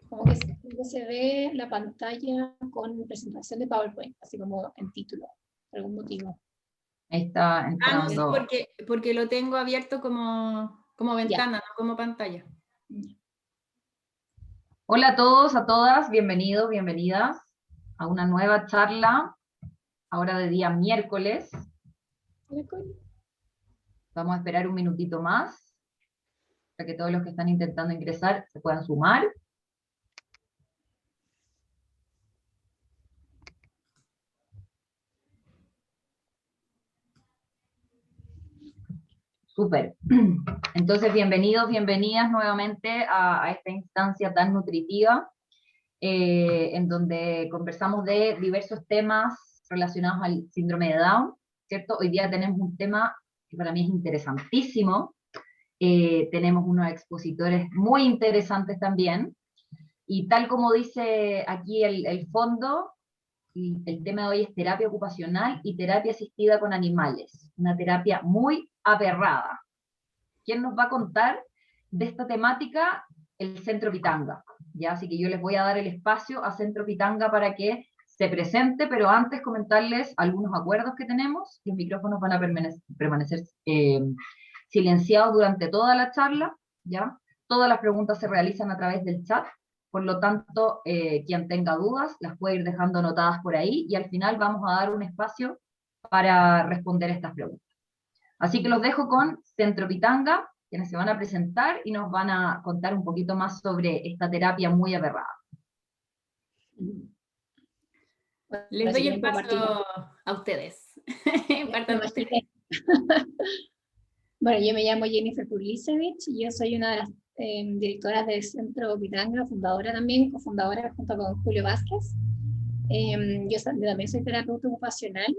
Como que se ve la pantalla con presentación de PowerPoint, así como en título, por algún motivo. Ahí está entrando. Ah, no, sí, porque lo tengo abierto como ventana, no como pantalla. Hola a todos, a todas, bienvenidos, bienvenidas a una nueva charla, ahora de día miércoles. Vamos a esperar un minutito más, para que todos los que están intentando ingresar se puedan sumar. Súper. Entonces, bienvenidos, bienvenidas nuevamente a esta instancia tan nutritiva, en donde conversamos de diversos temas relacionados al síndrome de Down, ¿cierto? Hoy día tenemos un tema que para mí es interesantísimo. Tenemos unos expositores muy interesantes también, y tal como dice aquí el fondo, el tema de hoy es terapia ocupacional y terapia asistida con animales, una terapia muy aperrada. ¿Quién nos va a contar de esta temática? El Centro Pitanga, ¿ya? Así que yo les voy a dar el espacio a Centro Pitanga para que se presente, pero antes comentarles algunos acuerdos que tenemos. Los micrófonos van a permanecer silenciados durante toda la charla, ¿ya? Todas las preguntas se realizan a través del chat, por lo tanto, quien tenga dudas las puede ir dejando anotadas por ahí, y al final vamos a dar un espacio para responder estas preguntas. Así que los dejo con Centro Pitanga, quienes se van a presentar y nos van a contar un poquito más sobre esta terapia muy aperrada. Les doy el paso a ustedes. Bueno, yo me llamo Jennifer Kurlisevich y yo soy una de las directoras del Centro Pitanga, fundadora también, cofundadora junto con Julio Vázquez. Yo también soy terapeuta ocupacional,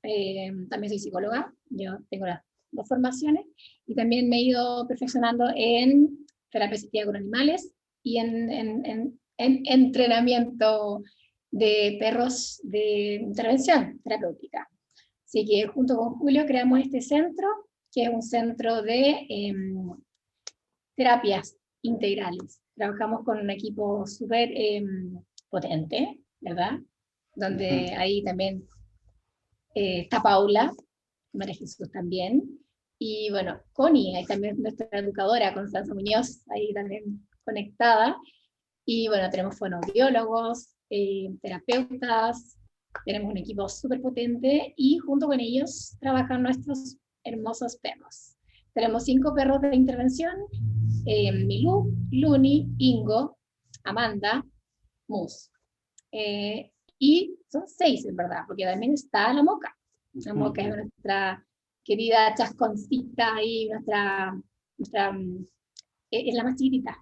también soy psicóloga, yo tengo las dos formaciones, y también me he ido perfeccionando en terapia asistida con animales y en entrenamiento de perros de intervención terapéutica. Así que junto con Julio creamos este centro, que es un centro de terapias integrales. Trabajamos con un equipo súper potente, ¿verdad? Donde ahí también está Paula, María Jesús también, y bueno, Connie, ahí también nuestra educadora, Constanza Muñoz, ahí también conectada, y bueno, tenemos fonoaudiólogos, terapeutas, tenemos un equipo súper potente, y junto con ellos trabajan nuestros hermosos perros. Tenemos 5 perros de intervención, Milú, Luni, Ingo, Amanda, Mus. Y son 6 en verdad, porque también está la Moca. La Moca es nuestra querida chasconcita ahí, es la más chiquitita.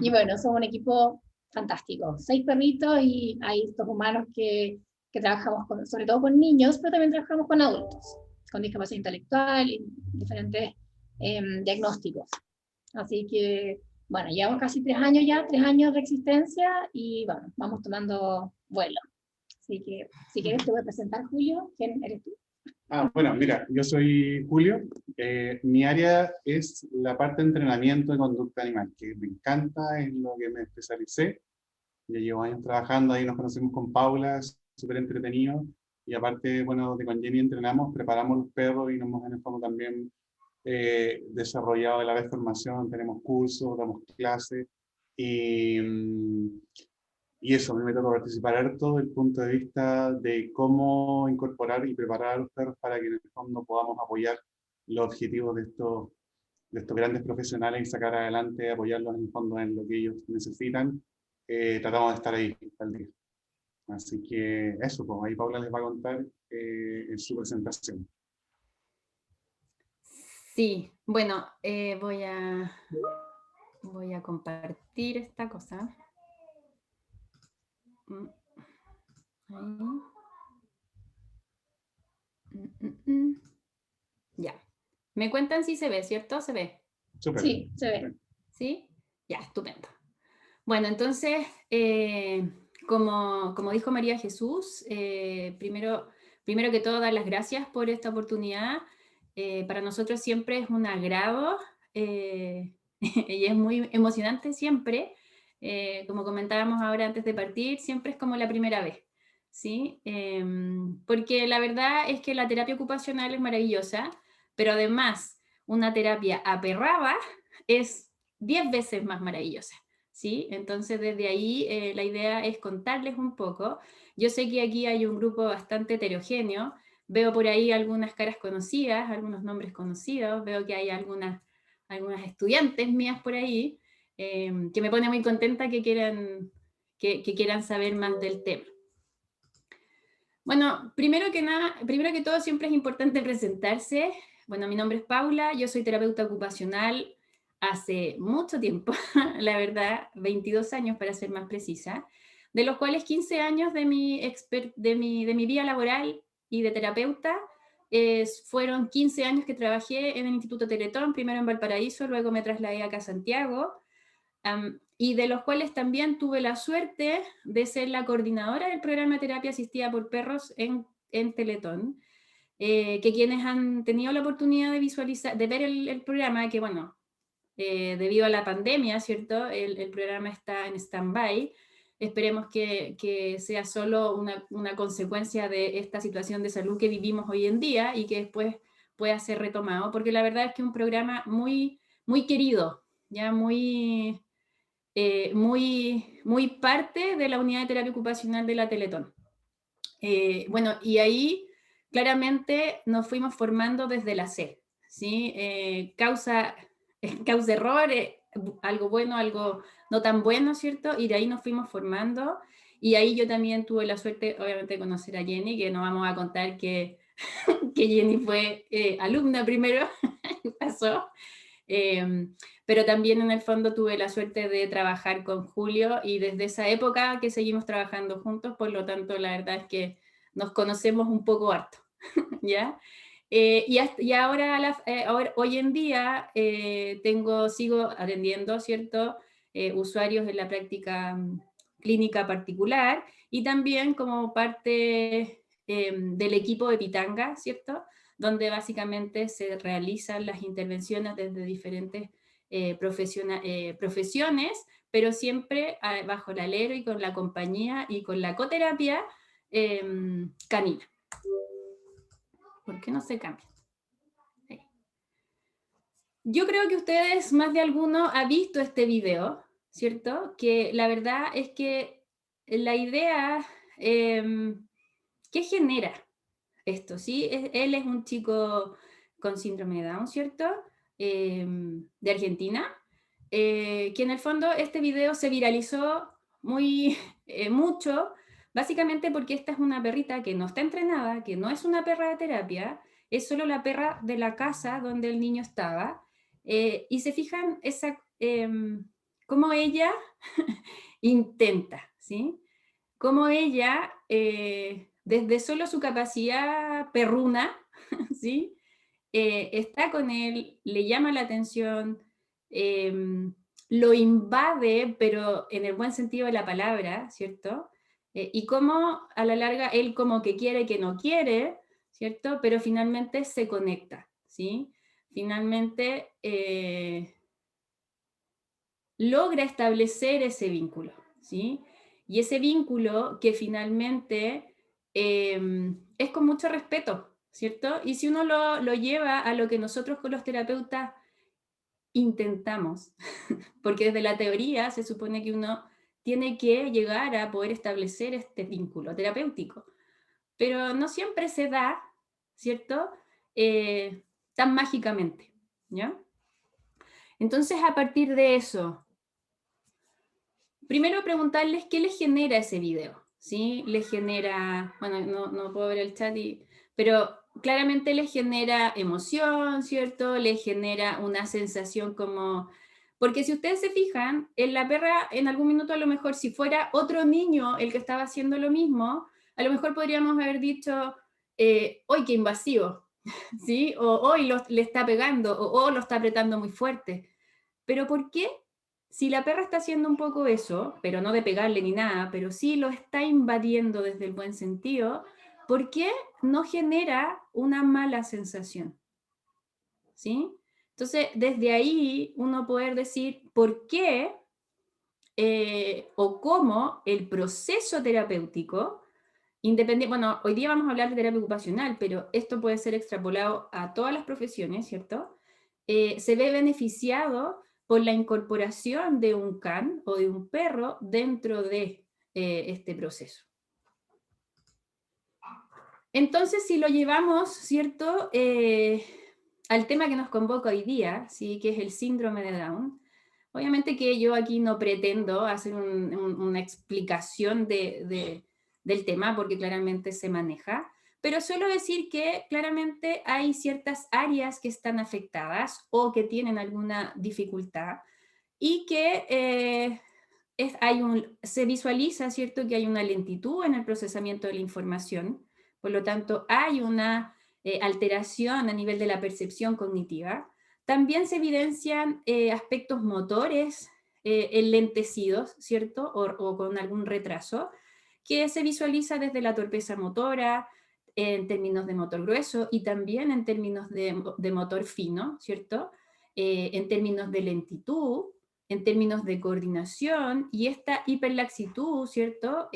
Y bueno, somos un equipo fantástico. 6 perritos y hay estos humanos que trabajamos sobre todo con niños, pero también trabajamos con adultos, con discapacidad intelectual y diferentes diagnósticos. Así que, bueno, llevamos casi 3 años ya, 3 años de existencia y bueno, vamos tomando vuelo. Así que, si quieres te voy a presentar, Julio. ¿Quién eres tú? Bueno, mira, yo soy Julio. Mi área es la parte de entrenamiento de conducta animal, que me encanta, es lo que me especialicé. Ya llevo años trabajando, ahí nos conocimos con Paula, súper entretenido. Y aparte, bueno, con Jenny entrenamos, preparamos los perros y nos hemos en el fondo también desarrollado a la vez formación, tenemos cursos, damos clases. Y eso, a mí me toca participar harto desde el punto de vista de cómo incorporar y preparar a los perros para que en el fondo podamos apoyar los objetivos de estos grandes profesionales y sacar adelante, apoyarlos en el fondo en lo que ellos necesitan. Tratamos de estar ahí al día. Así que eso, pues ahí Paula les va a contar en su presentación. Sí, bueno, voy a compartir esta cosa. Ya. ¿Me cuentan si se ve, cierto? ¿Se ve? Super. Sí, se ve. ¿Sí? Ya, estupendo. Bueno, entonces, como dijo María Jesús, primero que todo dar las gracias por esta oportunidad. Para nosotros siempre es un agrado y es muy emocionante siempre. Como comentábamos ahora antes de partir, siempre es como la primera vez, ¿sí? Porque la verdad es que la terapia ocupacional es maravillosa, pero además una terapia aperrada es 10 veces más maravillosa, ¿sí? Entonces desde ahí la idea es contarles un poco. Yo sé que aquí hay un grupo bastante heterogéneo, veo por ahí algunas caras conocidas, algunos nombres conocidos, veo que hay algunas estudiantes mías por ahí, que me pone muy contenta que quieran saber más del tema. Bueno, primero que todo siempre es importante presentarse. Bueno, mi nombre es Paula, yo soy terapeuta ocupacional hace mucho tiempo, la verdad, 22 años para ser más precisa, de los cuales 15 años de mi vida laboral y de terapeuta fueron 15 años que trabajé en el Instituto Teletón, primero en Valparaíso, luego me trasladé acá a Santiago, y de los cuales también tuve la suerte de ser la coordinadora del programa de terapia asistida por perros en Teletón, que quienes han tenido la oportunidad de visualizar, de ver el programa, que bueno, debido a la pandemia, ¿cierto? El programa está en stand-by. Esperemos que sea solo una consecuencia de esta situación de salud que vivimos hoy en día y que después pueda ser retomado, porque la verdad es que es un programa muy, muy querido, ya muy muy parte de la unidad de terapia ocupacional de la Teletón. Bueno, y ahí claramente nos fuimos formando desde la C, ¿sí? Causa error, algo bueno, algo no tan bueno, ¿cierto? Y de ahí nos fuimos formando, y ahí yo también tuve la suerte, obviamente, de conocer a Jenny, que no vamos a contar que Jenny fue alumna primero, pasó, pero también en el fondo tuve la suerte de trabajar con Julio y desde esa época que seguimos trabajando juntos, por lo tanto la verdad es que nos conocemos un poco harto, ¿ya? Y ahora, hoy en día sigo atendiendo, ¿cierto? Usuarios en la práctica clínica particular y también como parte del equipo de Pitanga, ¿cierto? Donde básicamente se realizan las intervenciones desde diferentes profesiones, pero siempre bajo el alero y con la compañía y con la coterapia canina. ¿Por qué no se cambia? Ahí. Yo creo que ustedes, más de alguno, ha visto este video, ¿cierto? Que la verdad es que la idea, ¿qué genera esto? ¿Sí? Él es un chico con síndrome de Down, ¿cierto? De Argentina, que en el fondo este video se viralizó mucho, básicamente porque esta es una perrita que no está entrenada, que no es una perra de terapia, es solo la perra de la casa donde el niño estaba, y se fijan cómo ella intenta, ¿sí? Cómo ella, desde solo su capacidad perruna, ¿sí? Está con él, le llama la atención, lo invade, pero en el buen sentido de la palabra, ¿cierto? Y cómo a la larga él como que quiere, que no quiere, ¿cierto? Pero finalmente se conecta, ¿sí? Finalmente logra establecer ese vínculo, ¿sí? Y ese vínculo que finalmente es con mucho respeto, ¿cierto? Y si uno lo lleva a lo que nosotros con los terapeutas intentamos, porque desde la teoría se supone que uno tiene que llegar a poder establecer este vínculo terapéutico, pero no siempre se da, ¿cierto? Tan mágicamente, ¿ya? Entonces, a partir de eso, primero preguntarles qué les genera ese video, ¿sí? Les genera, bueno, no puedo ver el chat, pero claramente les genera emoción, ¿cierto? Les genera una sensación como... Porque si ustedes se fijan, en la perra en algún minuto a lo mejor si fuera otro niño el que estaba haciendo lo mismo, a lo mejor podríamos haber dicho, ¡hoy qué invasivo! ¿Sí? O hoy le está pegando, o lo está apretando muy fuerte. ¿Pero por qué? Si la perra está haciendo un poco eso, pero no de pegarle ni nada, pero sí lo está invadiendo desde el buen sentido, ¿por qué no genera una mala sensación? ¿sí? Entonces, desde ahí uno poder decir por qué o cómo el proceso terapéutico, independiente, bueno, hoy día vamos a hablar de terapia ocupacional, pero esto puede ser extrapolado a todas las profesiones, ¿cierto? Se ve beneficiado por la incorporación de un can o de un perro dentro de este proceso. Entonces, si lo llevamos, ¿cierto?, al tema que nos convoca hoy día, ¿sí?, que es el síndrome de Down, obviamente que yo aquí no pretendo hacer una explicación del tema, porque claramente se maneja, pero suelo decir que claramente hay ciertas áreas que están afectadas o que tienen alguna dificultad y que se visualiza, ¿cierto?, que hay una lentitud en el procesamiento de la información, por lo tanto hay una alteración a nivel de la percepción cognitiva. También se evidencian aspectos motores enlentecidos, ¿cierto?, o con algún retraso, que se visualiza desde la torpeza motora, en términos de motor grueso y también en términos de motor fino, ¿cierto?, en términos de lentitud, en términos de coordinación, y esta hiperlaxitud, ¿cierto?,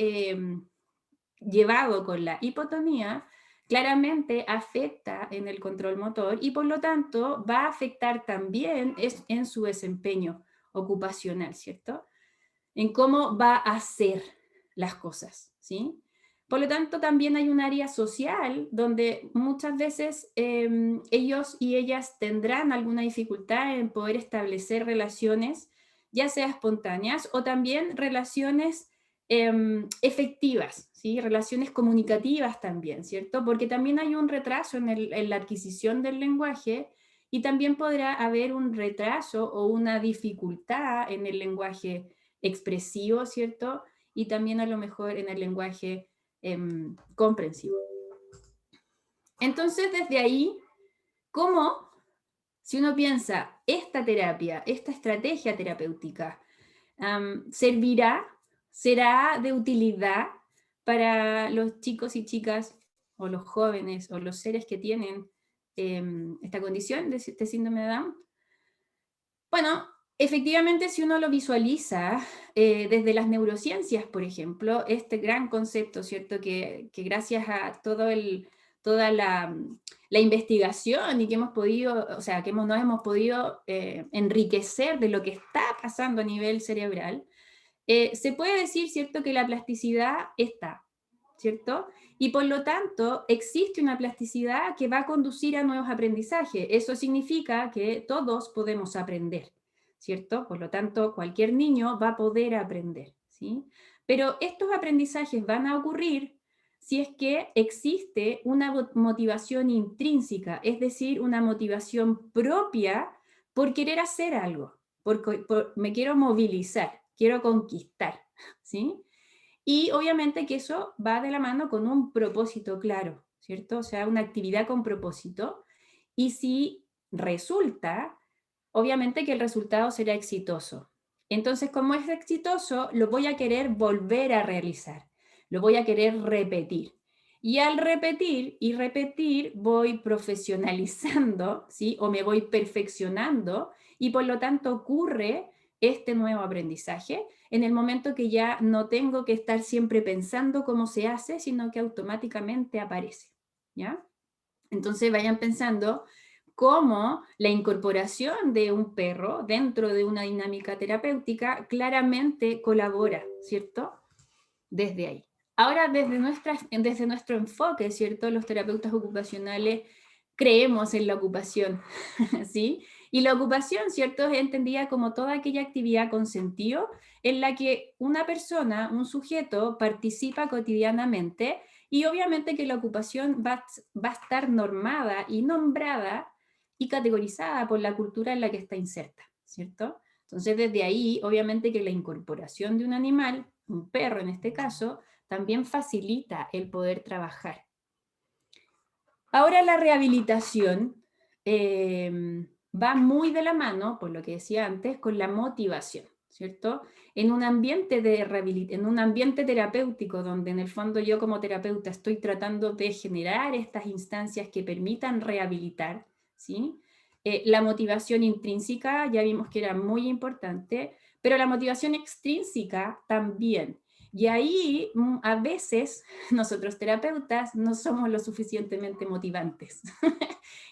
llevado con la hipotonía, claramente afecta en el control motor y por lo tanto va a afectar también en su desempeño ocupacional, ¿cierto? En cómo va a hacer las cosas, ¿sí? Por lo tanto, también hay un área social donde muchas veces ellos y ellas tendrán alguna dificultad en poder establecer relaciones, ya sea espontáneas o también relaciones efectivas, ¿sí? Relaciones comunicativas también, ¿cierto? Porque también hay un retraso en la adquisición del lenguaje y también podrá haber un retraso o una dificultad en el lenguaje expresivo, ¿cierto? Y también a lo mejor en el lenguaje comprensivo. Entonces, desde ahí, ¿cómo, si uno piensa, esta terapia, esta estrategia terapéutica, será de utilidad para los chicos y chicas, o los jóvenes, o los seres que tienen esta condición de este síndrome de Down? Bueno, efectivamente, si uno lo visualiza desde las neurociencias, por ejemplo, este gran concepto, ¿cierto?, que gracias a toda la investigación y que hemos podido, o sea, que nos hemos podido enriquecer de lo que está pasando a nivel cerebral, se puede decir, ¿cierto?, que la plasticidad está, ¿cierto? Y por lo tanto, existe una plasticidad que va a conducir a nuevos aprendizajes. Eso significa que todos podemos aprender, ¿cierto? Por lo tanto, cualquier niño va a poder aprender, ¿sí? Pero estos aprendizajes van a ocurrir si es que existe una motivación intrínseca, es decir, una motivación propia por querer hacer algo, me quiero movilizar, quiero conquistar, ¿sí? Y obviamente que eso va de la mano con un propósito claro, ¿cierto? O sea, una actividad con propósito. Y si resulta, obviamente que el resultado será exitoso. Entonces, como es exitoso, lo voy a querer volver a realizar, lo voy a querer repetir. Y al repetir y repetir, voy profesionalizando, ¿sí? O me voy perfeccionando y por lo tanto ocurre este nuevo aprendizaje en el momento que ya no tengo que estar siempre pensando cómo se hace, sino que automáticamente aparece, ¿ya? Entonces vayan pensando cómo la incorporación de un perro dentro de una dinámica terapéutica claramente colabora, ¿cierto? Desde ahí. Ahora, desde nuestro enfoque, ¿cierto? Los terapeutas ocupacionales creemos en la ocupación, ¿sí? Y la ocupación, ¿cierto?, es entendida como toda aquella actividad con sentido en la que una persona, un sujeto, participa cotidianamente y obviamente que la ocupación va a estar normada y nombrada y categorizada por la cultura en la que está inserta, ¿cierto? Entonces, desde ahí, obviamente que la incorporación de un animal, un perro en este caso, también facilita el poder trabajar. Ahora la rehabilitación va muy de la mano, por lo que decía antes, con la motivación, ¿cierto? En un ambiente terapéutico donde en el fondo yo como terapeuta estoy tratando de generar estas instancias que permitan rehabilitar, ¿sí? La motivación intrínseca ya vimos que era muy importante, pero la motivación extrínseca también. Y ahí a veces nosotros terapeutas no somos lo suficientemente motivantes,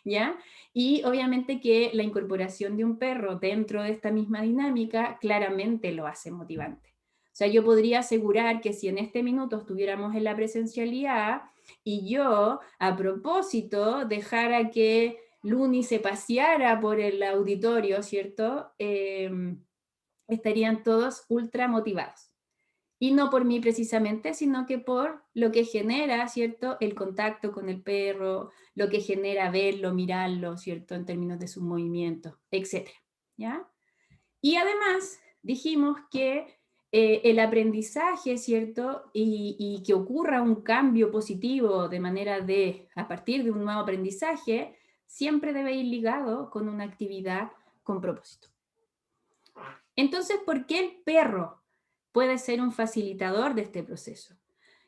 ¿ya? Y obviamente que la incorporación de un perro dentro de esta misma dinámica claramente lo hace motivante. O sea, yo podría asegurar que si en este minuto estuviéramos en la presencialidad y yo, a propósito, dejara que Luni se paseara por el auditorio, ¿cierto? Estarían todos ultra motivados. Y no por mí precisamente, sino que por lo que genera, ¿cierto? El contacto con el perro, lo que genera verlo, mirarlo, ¿cierto? En términos de sus movimientos, etc. ¿Ya? Y además dijimos que el aprendizaje, ¿cierto? Y que ocurra un cambio positivo de manera de, a partir de un nuevo aprendizaje, siempre debe ir ligado con una actividad con propósito. Entonces, ¿por qué el perro puede ser un facilitador de este proceso?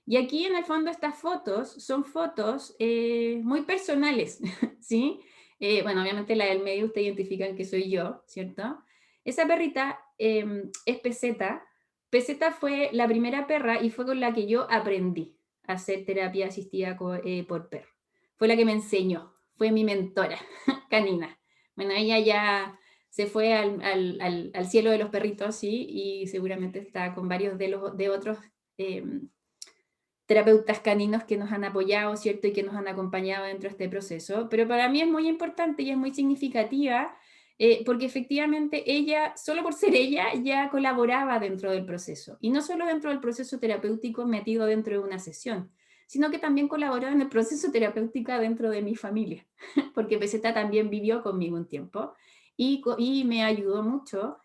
Y aquí en el fondo estas fotos son fotos muy personales, ¿sí? Bueno, obviamente la del medio ustedes identifican que soy yo, ¿cierto? Esa perrita es Peseta. Peseta fue la primera perra y fue con la que yo aprendí a hacer terapia asistida por perro. Fue la que me enseñó, fue mi mentora canina. Bueno, ella ya se fue al cielo de los perritos, ¿sí? Y seguramente está con varios de otros terapeutas caninos que nos han apoyado, ¿cierto? Y que nos han acompañado dentro de este proceso. Pero para mí es muy importante y es muy significativa porque efectivamente ella, solo por ser ella, ya colaboraba dentro del proceso. Y no solo dentro del proceso terapéutico metido dentro de una sesión, sino que también colaboró en el proceso terapéutico dentro de mi familia, porque Peseta también vivió conmigo un tiempo y me ayudó mucho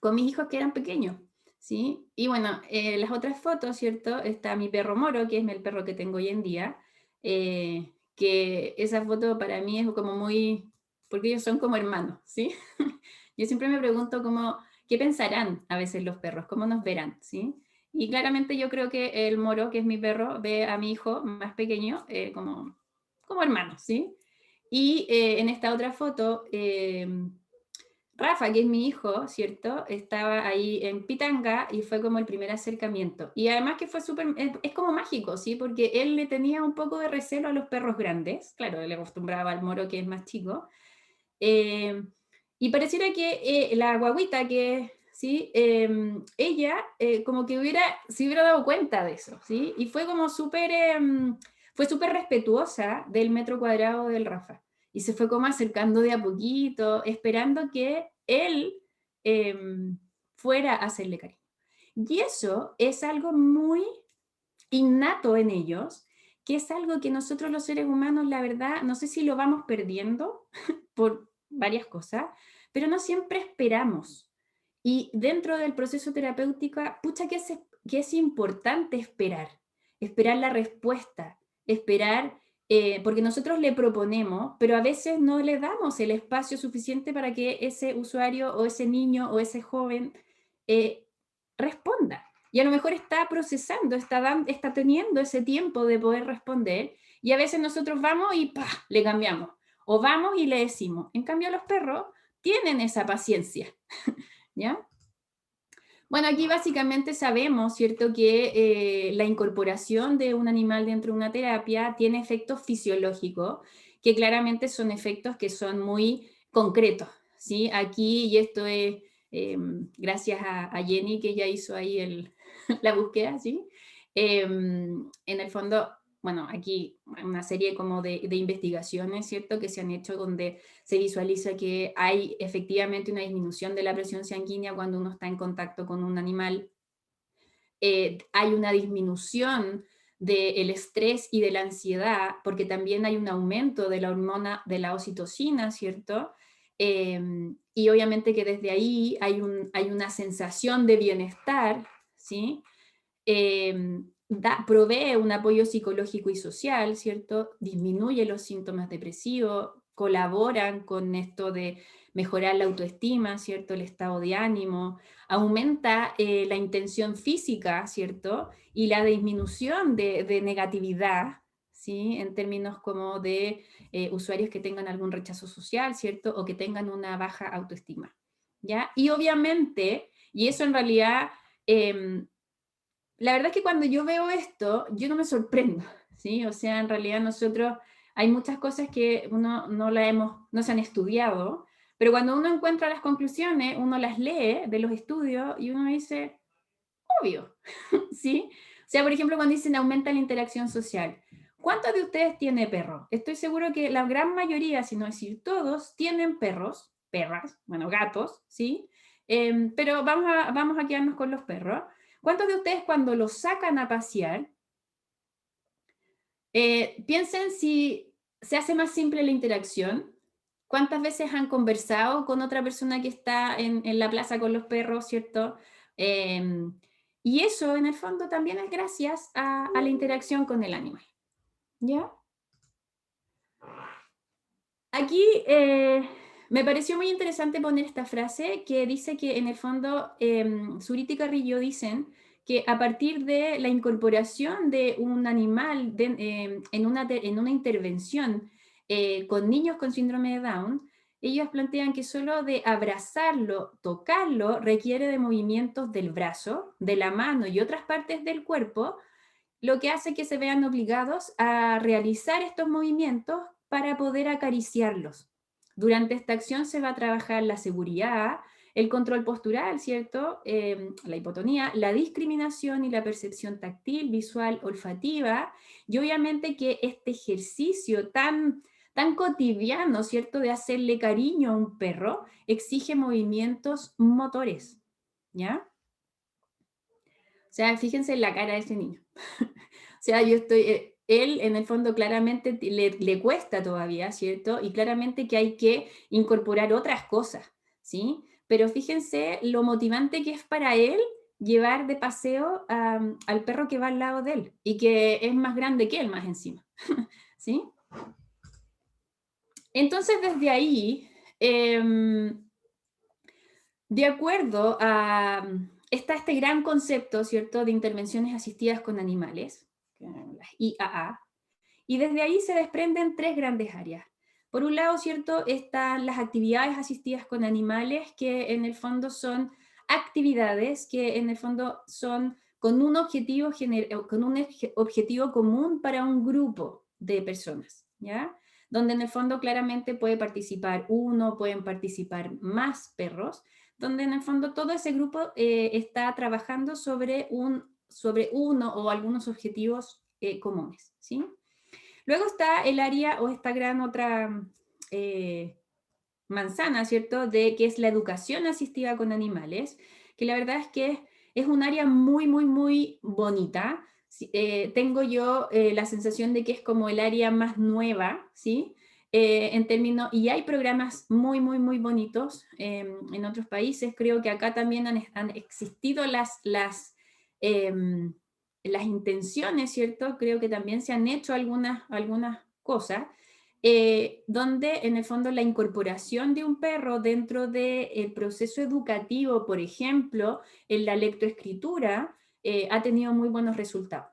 con mis hijos que eran pequeños. ¿Sí? Y bueno, las otras fotos, ¿cierto? Está mi perro Moro, que es el perro que tengo hoy en día, que esa foto para mí es como muy, porque ellos son como hermanos, ¿sí? Yo siempre me pregunto cómo, qué pensarán a veces los perros, cómo nos verán, ¿sí? Y claramente yo creo que el Moro, que es mi perro, ve a mi hijo más pequeño como hermano, ¿sí? Y en esta otra foto, Rafa, que es mi hijo, ¿cierto? Estaba ahí en Pitanga y fue como el primer acercamiento. Y además que fue súper, es como mágico, ¿sí? Porque él le tenía un poco de recelo a los perros grandes. Claro, él le acostumbraba al Moro, que es más chico. Y pareciera que la guaguita, que, ¿sí? Ella como que se hubiera dado cuenta de eso, ¿sí? Y fue como fue súper respetuosa del metro cuadrado del Rafa. Y se fue como acercando de a poquito, esperando que él fuera a hacerle cariño. Y eso es algo muy innato en ellos, que es algo que nosotros los seres humanos, la verdad, no sé si lo vamos perdiendo por varias cosas, pero no siempre esperamos. Y dentro del proceso terapéutico, pucha que es importante esperar la respuesta, esperar porque nosotros le proponemos, pero a veces no le damos el espacio suficiente para que ese usuario o ese niño o ese joven responda. Y a lo mejor está procesando, está teniendo ese tiempo de poder responder, y a veces nosotros vamos y ¡pah!, le cambiamos, o vamos y le decimos. En cambio los perros tienen esa paciencia, ¿ya? Bueno, aquí básicamente sabemos, ¿cierto?, que la incorporación de un animal dentro de una terapia tiene efectos fisiológicos, que claramente son efectos que son muy concretos, ¿sí? Aquí, y esto es gracias a Jenny, que ya hizo ahí la búsqueda, ¿sí? En el fondo, bueno, aquí una serie como de investigaciones, ¿cierto?, que se han hecho donde se visualiza que hay efectivamente una disminución de la presión sanguínea cuando uno está en contacto con un animal. Hay una disminución del estrés y de la ansiedad, porque también hay un aumento de la hormona de la oxitocina, ¿cierto? Y obviamente que desde ahí hay una sensación de bienestar, ¿sí? Provee un apoyo psicológico y social, ¿cierto? Disminuye los síntomas depresivos, colaboran con esto de mejorar la autoestima, ¿cierto? El estado de ánimo, aumenta la intención física, ¿cierto? Y la disminución de negatividad, ¿sí? En términos como de usuarios que tengan algún rechazo social, ¿cierto? O que tengan una baja autoestima, ¿ya? Y obviamente, y eso en realidad, la verdad es que cuando yo veo esto, yo no me sorprendo, ¿sí? O sea, en realidad nosotros, hay muchas cosas que uno no se han estudiado, pero cuando uno encuentra las conclusiones, uno las lee de los estudios y uno dice, obvio, ¿sí? O sea, por ejemplo, cuando dicen aumenta la interacción social, ¿cuántos de ustedes tienen perro? Estoy seguro que la gran mayoría, si no decir todos, tienen perros, perras, bueno, gatos, ¿sí? Pero vamos a quedarnos con los perros. ¿Cuántos de ustedes cuando los sacan a pasear, piensen si se hace más simple la interacción? ¿Cuántas veces han conversado con otra persona que está en la plaza con los perros, ¿cierto? Y eso, en el fondo, también es gracias a la interacción con el animal, ¿ya? Aquí me pareció muy interesante poner esta frase que dice que, en el fondo, Zurita y Carrillo dicen que a partir de la incorporación de un animal en una intervención con niños con síndrome de Down, ellos plantean que solo de abrazarlo, tocarlo, requiere de movimientos del brazo, de la mano y otras partes del cuerpo, lo que hace que se vean obligados a realizar estos movimientos para poder acariciarlos. Durante esta acción se va a trabajar la seguridad, el control postural, ¿cierto? La hipotonía, la discriminación y la percepción táctil, visual, olfativa, y obviamente que este ejercicio tan cotidiano, ¿cierto?, de hacerle cariño a un perro, exige movimientos motores, ¿ya? O sea, fíjense en la cara de ese niño. O sea, él en el fondo claramente le cuesta todavía, ¿cierto? Y claramente que hay que incorporar otras cosas, ¿sí? Pero fíjense lo motivante que es para él llevar de paseo al perro que va al lado de él y que es más grande que él más encima, ¿sí? Entonces, desde ahí, de acuerdo a... está este gran concepto, ¿cierto?, de intervenciones asistidas con animales, las IAA, y desde ahí se desprenden tres grandes áreas. Por un lado, ¿cierto?, están las actividades asistidas con animales, que en el fondo son actividades que en el fondo son con un objetivo común para un grupo de personas, ¿ya? Donde en el fondo claramente puede participar uno, pueden participar más perros, donde en el fondo todo ese grupo está trabajando sobre uno o algunos objetivos comunes, ¿sí? Luego está el área o esta gran otra manzana, ¿cierto?, de que es la educación asistida con animales, que la verdad es que es un área muy, muy, muy bonita. Tengo yo la sensación de que es como el área más nueva, ¿sí? En términos, y hay programas muy, muy, muy bonitos en otros países. Creo que acá también han existido las intenciones, ¿cierto? Creo que también se han hecho algunas cosas, donde en el fondo la incorporación de un perro dentro del proceso educativo, por ejemplo, en la lectoescritura, ha tenido muy buenos resultados.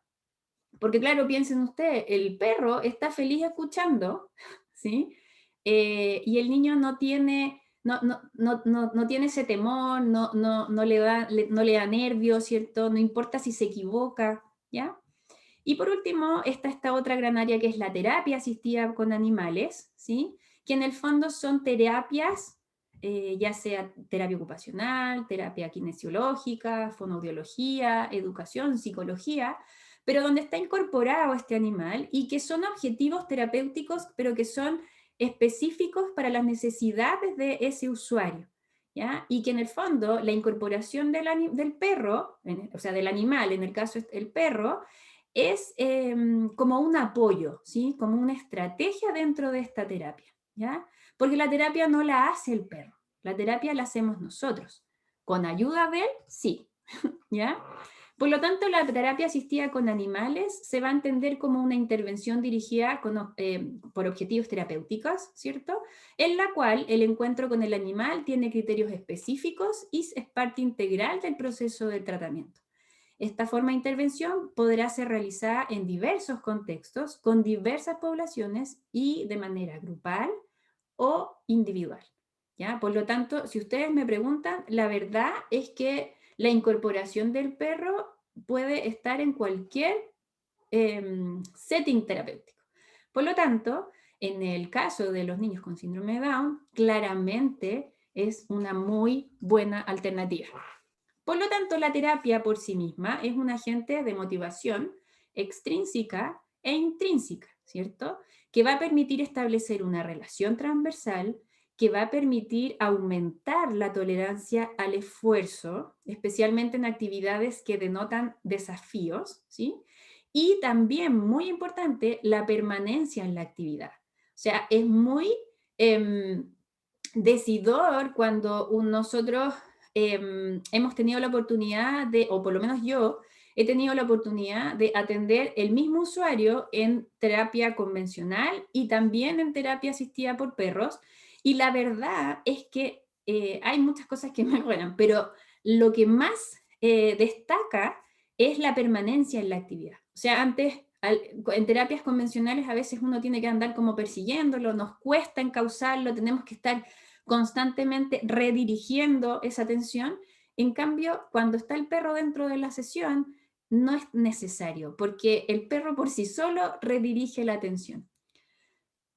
Porque claro, piensen ustedes, el perro está feliz escuchando, ¿sí? Y el niño no tiene... No tiene ese temor, no le da nervios, ¿cierto? No importa si se equivoca, ¿ya? Y por último, está esta otra gran área que es la terapia asistida con animales, ¿sí? Que en el fondo son terapias, ya sea terapia ocupacional, terapia kinesiológica, fonoaudiología, educación, psicología, pero donde está incorporado este animal y que son objetivos terapéuticos, pero que son específicos para las necesidades de ese usuario, ¿ya? Y que en el fondo la incorporación del perro, o sea, del animal, en el caso del perro, es como un apoyo, ¿sí? Como una estrategia dentro de esta terapia, ¿ya? Porque la terapia no la hace el perro, la terapia la hacemos nosotros. ¿Con ayuda de él? Sí, ¿ya? Por lo tanto, la terapia asistida con animales se va a entender como una intervención dirigida por objetivos terapéuticos, ¿cierto? En la cual el encuentro con el animal tiene criterios específicos y es parte integral del proceso de tratamiento. esta forma de intervención podrá ser realizada en diversos contextos, con diversas poblaciones y de manera grupal o individual, ¿ya? Por lo tanto, si ustedes me preguntan, la verdad es que la incorporación del perro puede estar en cualquier setting terapéutico. Por lo tanto, en el caso de los niños con síndrome de Down, claramente es una muy buena alternativa. Por lo tanto, la terapia por sí misma es un agente de motivación extrínseca e intrínseca, ¿cierto? Que va a permitir establecer una relación transversal, que va a permitir aumentar la tolerancia al esfuerzo, especialmente en actividades que denotan desafíos, ¿sí? Y también, muy importante, la permanencia en la actividad. O sea, es muy decidor cuando nosotros hemos tenido la oportunidad de, o por lo menos yo, he tenido la oportunidad de atender el mismo usuario en terapia convencional y también en terapia asistida por perros. Y la verdad es que hay muchas cosas que mejoran, pero lo que más destaca es la permanencia en la actividad. O sea, antes, en terapias convencionales a veces uno tiene que andar como persiguiéndolo, nos cuesta encauzarlo, tenemos que estar constantemente redirigiendo esa atención. En cambio, cuando está el perro dentro de la sesión, no es necesario, porque el perro por sí solo redirige la atención.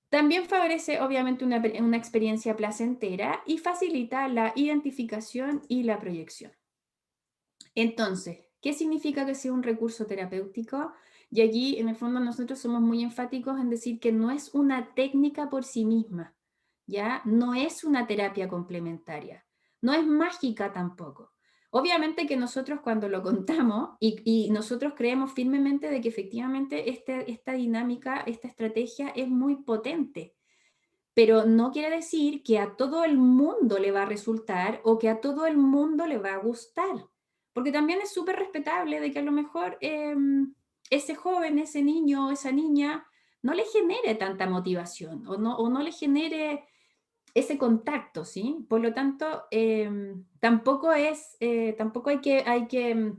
También favorece, obviamente, una experiencia placentera y facilita la identificación y la proyección. Entonces, ¿qué significa que sea un recurso terapéutico? Y allí, en el fondo, nosotros somos muy enfáticos en decir que no es una técnica por sí misma, ¿ya? No es una terapia complementaria, no es mágica tampoco. Obviamente que nosotros cuando lo contamos y nosotros creemos firmemente de que efectivamente esta dinámica, esta estrategia es muy potente, pero no quiere decir que a todo el mundo le va a resultar o que a todo el mundo le va a gustar, porque también es súper respetable de que a lo mejor ese joven, ese niño o esa niña no le genere tanta motivación o no le genere ese contacto, ¿sí? Por lo tanto, tampoco hay que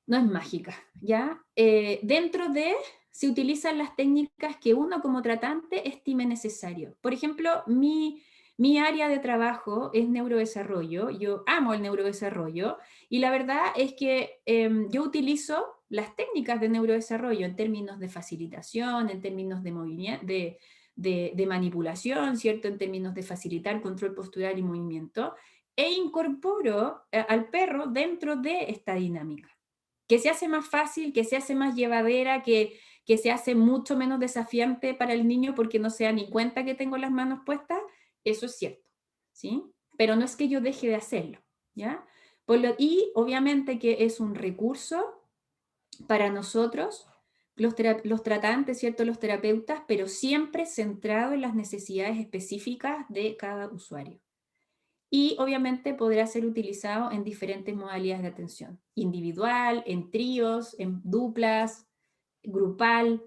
no es mágica, ¿ya? Dentro de se utilizan las técnicas que uno como tratante estime necesario. Por ejemplo, mi área de trabajo es neurodesarrollo, yo amo el neurodesarrollo y la verdad es que yo utilizo las técnicas de neurodesarrollo en términos de facilitación, en términos de movimiento, de manipulación, ¿cierto? En términos de facilitar control postural y movimiento, e incorporo al perro dentro de esta dinámica que se hace más fácil, que se hace más llevadera, que se hace mucho menos desafiante para el niño porque no se da ni cuenta que tengo las manos puestas, eso es cierto, ¿sí? Pero no es que yo deje de hacerlo, ¿ya? Y obviamente que es un recurso para nosotros, los tratantes, ¿cierto? Los terapeutas, pero siempre centrado en las necesidades específicas de cada usuario. Y obviamente podrá ser utilizado en diferentes modalidades de atención, individual, en tríos, en duplas, grupal.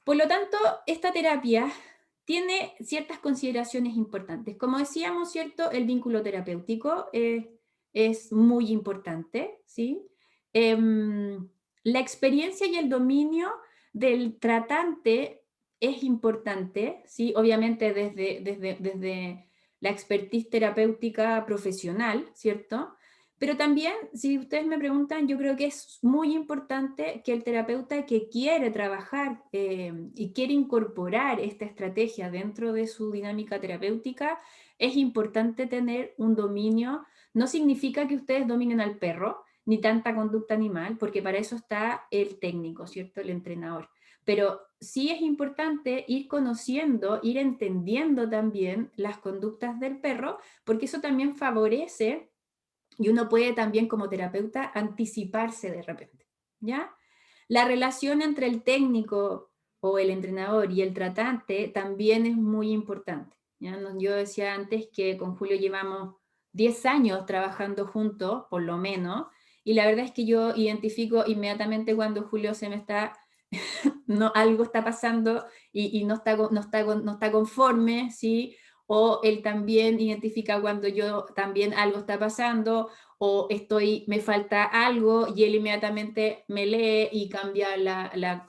Por lo tanto, esta terapia tiene ciertas consideraciones importantes. Como decíamos, ¿cierto? El vínculo terapéutico es muy importante, ¿sí? La experiencia y el dominio del tratante es importante, ¿sí? Obviamente desde la expertise terapéutica profesional, ¿cierto? Pero también, si ustedes me preguntan, yo creo que es muy importante que el terapeuta que quiere trabajar y quiere incorporar esta estrategia dentro de su dinámica terapéutica, es importante tener un dominio. No significa que ustedes dominen al perro, ni tanta conducta animal, porque para eso está el técnico, ¿cierto? El entrenador. Pero sí es importante ir conociendo, ir entendiendo también las conductas del perro, porque eso también favorece y uno puede también como terapeuta anticiparse de repente, ¿ya? La relación entre el técnico o el entrenador y el tratante también es muy importante, ¿ya? Yo decía antes que con Julio llevamos 10 años trabajando juntos, por lo menos, y la verdad es que yo identifico inmediatamente cuando Julio se me está, algo está pasando y no está conforme, ¿sí? o él también identifica cuando yo también algo está pasando, o me falta algo, y él inmediatamente me lee y cambia la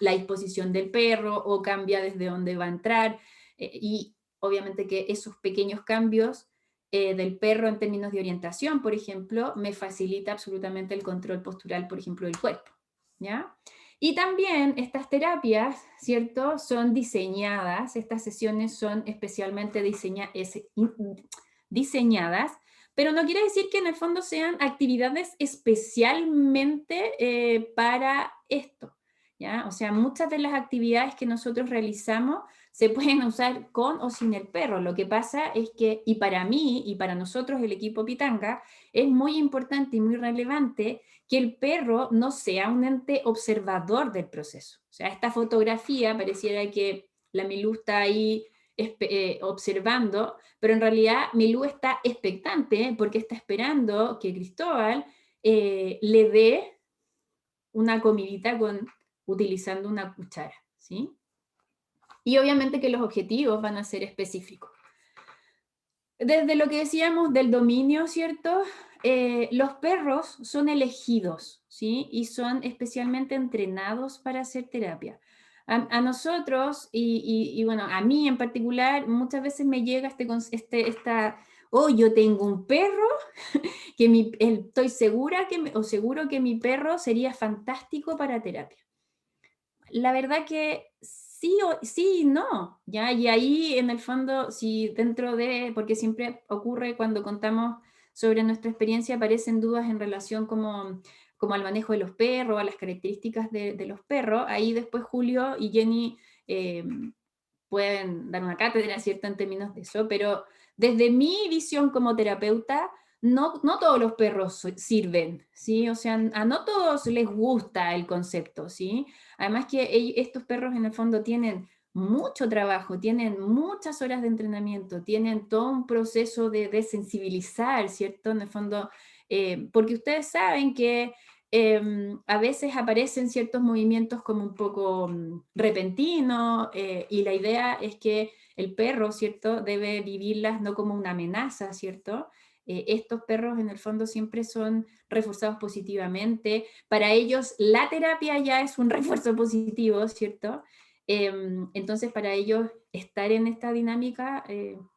disposición del perro, o cambia desde dónde va a entrar, y obviamente que esos pequeños cambios del perro en términos de orientación, por ejemplo, me facilita absolutamente el control postural, por ejemplo, del cuerpo, ¿ya? Y también estas terapias, ¿cierto? Son diseñadas, estas sesiones son especialmente diseñadas, pero no quiere decir que en el fondo sean actividades especialmente para esto, ¿ya? O sea, muchas de las actividades que nosotros realizamos se pueden usar con o sin el perro. Lo que pasa es que, y para mí, y para nosotros, el equipo Pitanga, es muy importante y muy relevante que el perro no sea un ente observador del proceso. O sea, esta fotografía pareciera que la Milú está ahí observando, pero en realidad Milú está expectante porque está esperando que Cristóbal le dé una comidita utilizando una cuchara, ¿sí? Y obviamente que los objetivos van a ser específicos. Desde lo que decíamos del dominio, ¿cierto? Los perros son elegidos, ¿sí? Y son especialmente entrenados para hacer terapia. A nosotros, y bueno, a mí en particular, muchas veces me llega oh, yo tengo un perro, que estoy segura seguro que mi perro sería fantástico para terapia. La verdad que sí y no, ¿ya? Y ahí en el fondo, si porque siempre ocurre cuando contamos sobre nuestra experiencia, aparecen dudas en relación como al manejo de los perros, a las características de los perros, ahí después Julio y Jenny pueden dar una cátedra, ¿cierto?, en términos de eso, pero desde mi visión como terapeuta, no todos los perros sirven, ¿sí? O sea, a no todos les gusta el concepto, ¿sí? Además que estos perros en el fondo tienen mucho trabajo, tienen muchas horas de entrenamiento, tienen todo un proceso de sensibilizar, ¿cierto? En el fondo, porque ustedes saben que a veces aparecen ciertos movimientos como un poco repentinos, y la idea es que el perro, ¿cierto?, debe vivirlas no como una amenaza, ¿cierto? Estos perros en el fondo siempre son reforzados positivamente. Para ellos la terapia ya es un refuerzo positivo, ¿cierto? Entonces para ellos estar en esta dinámica, o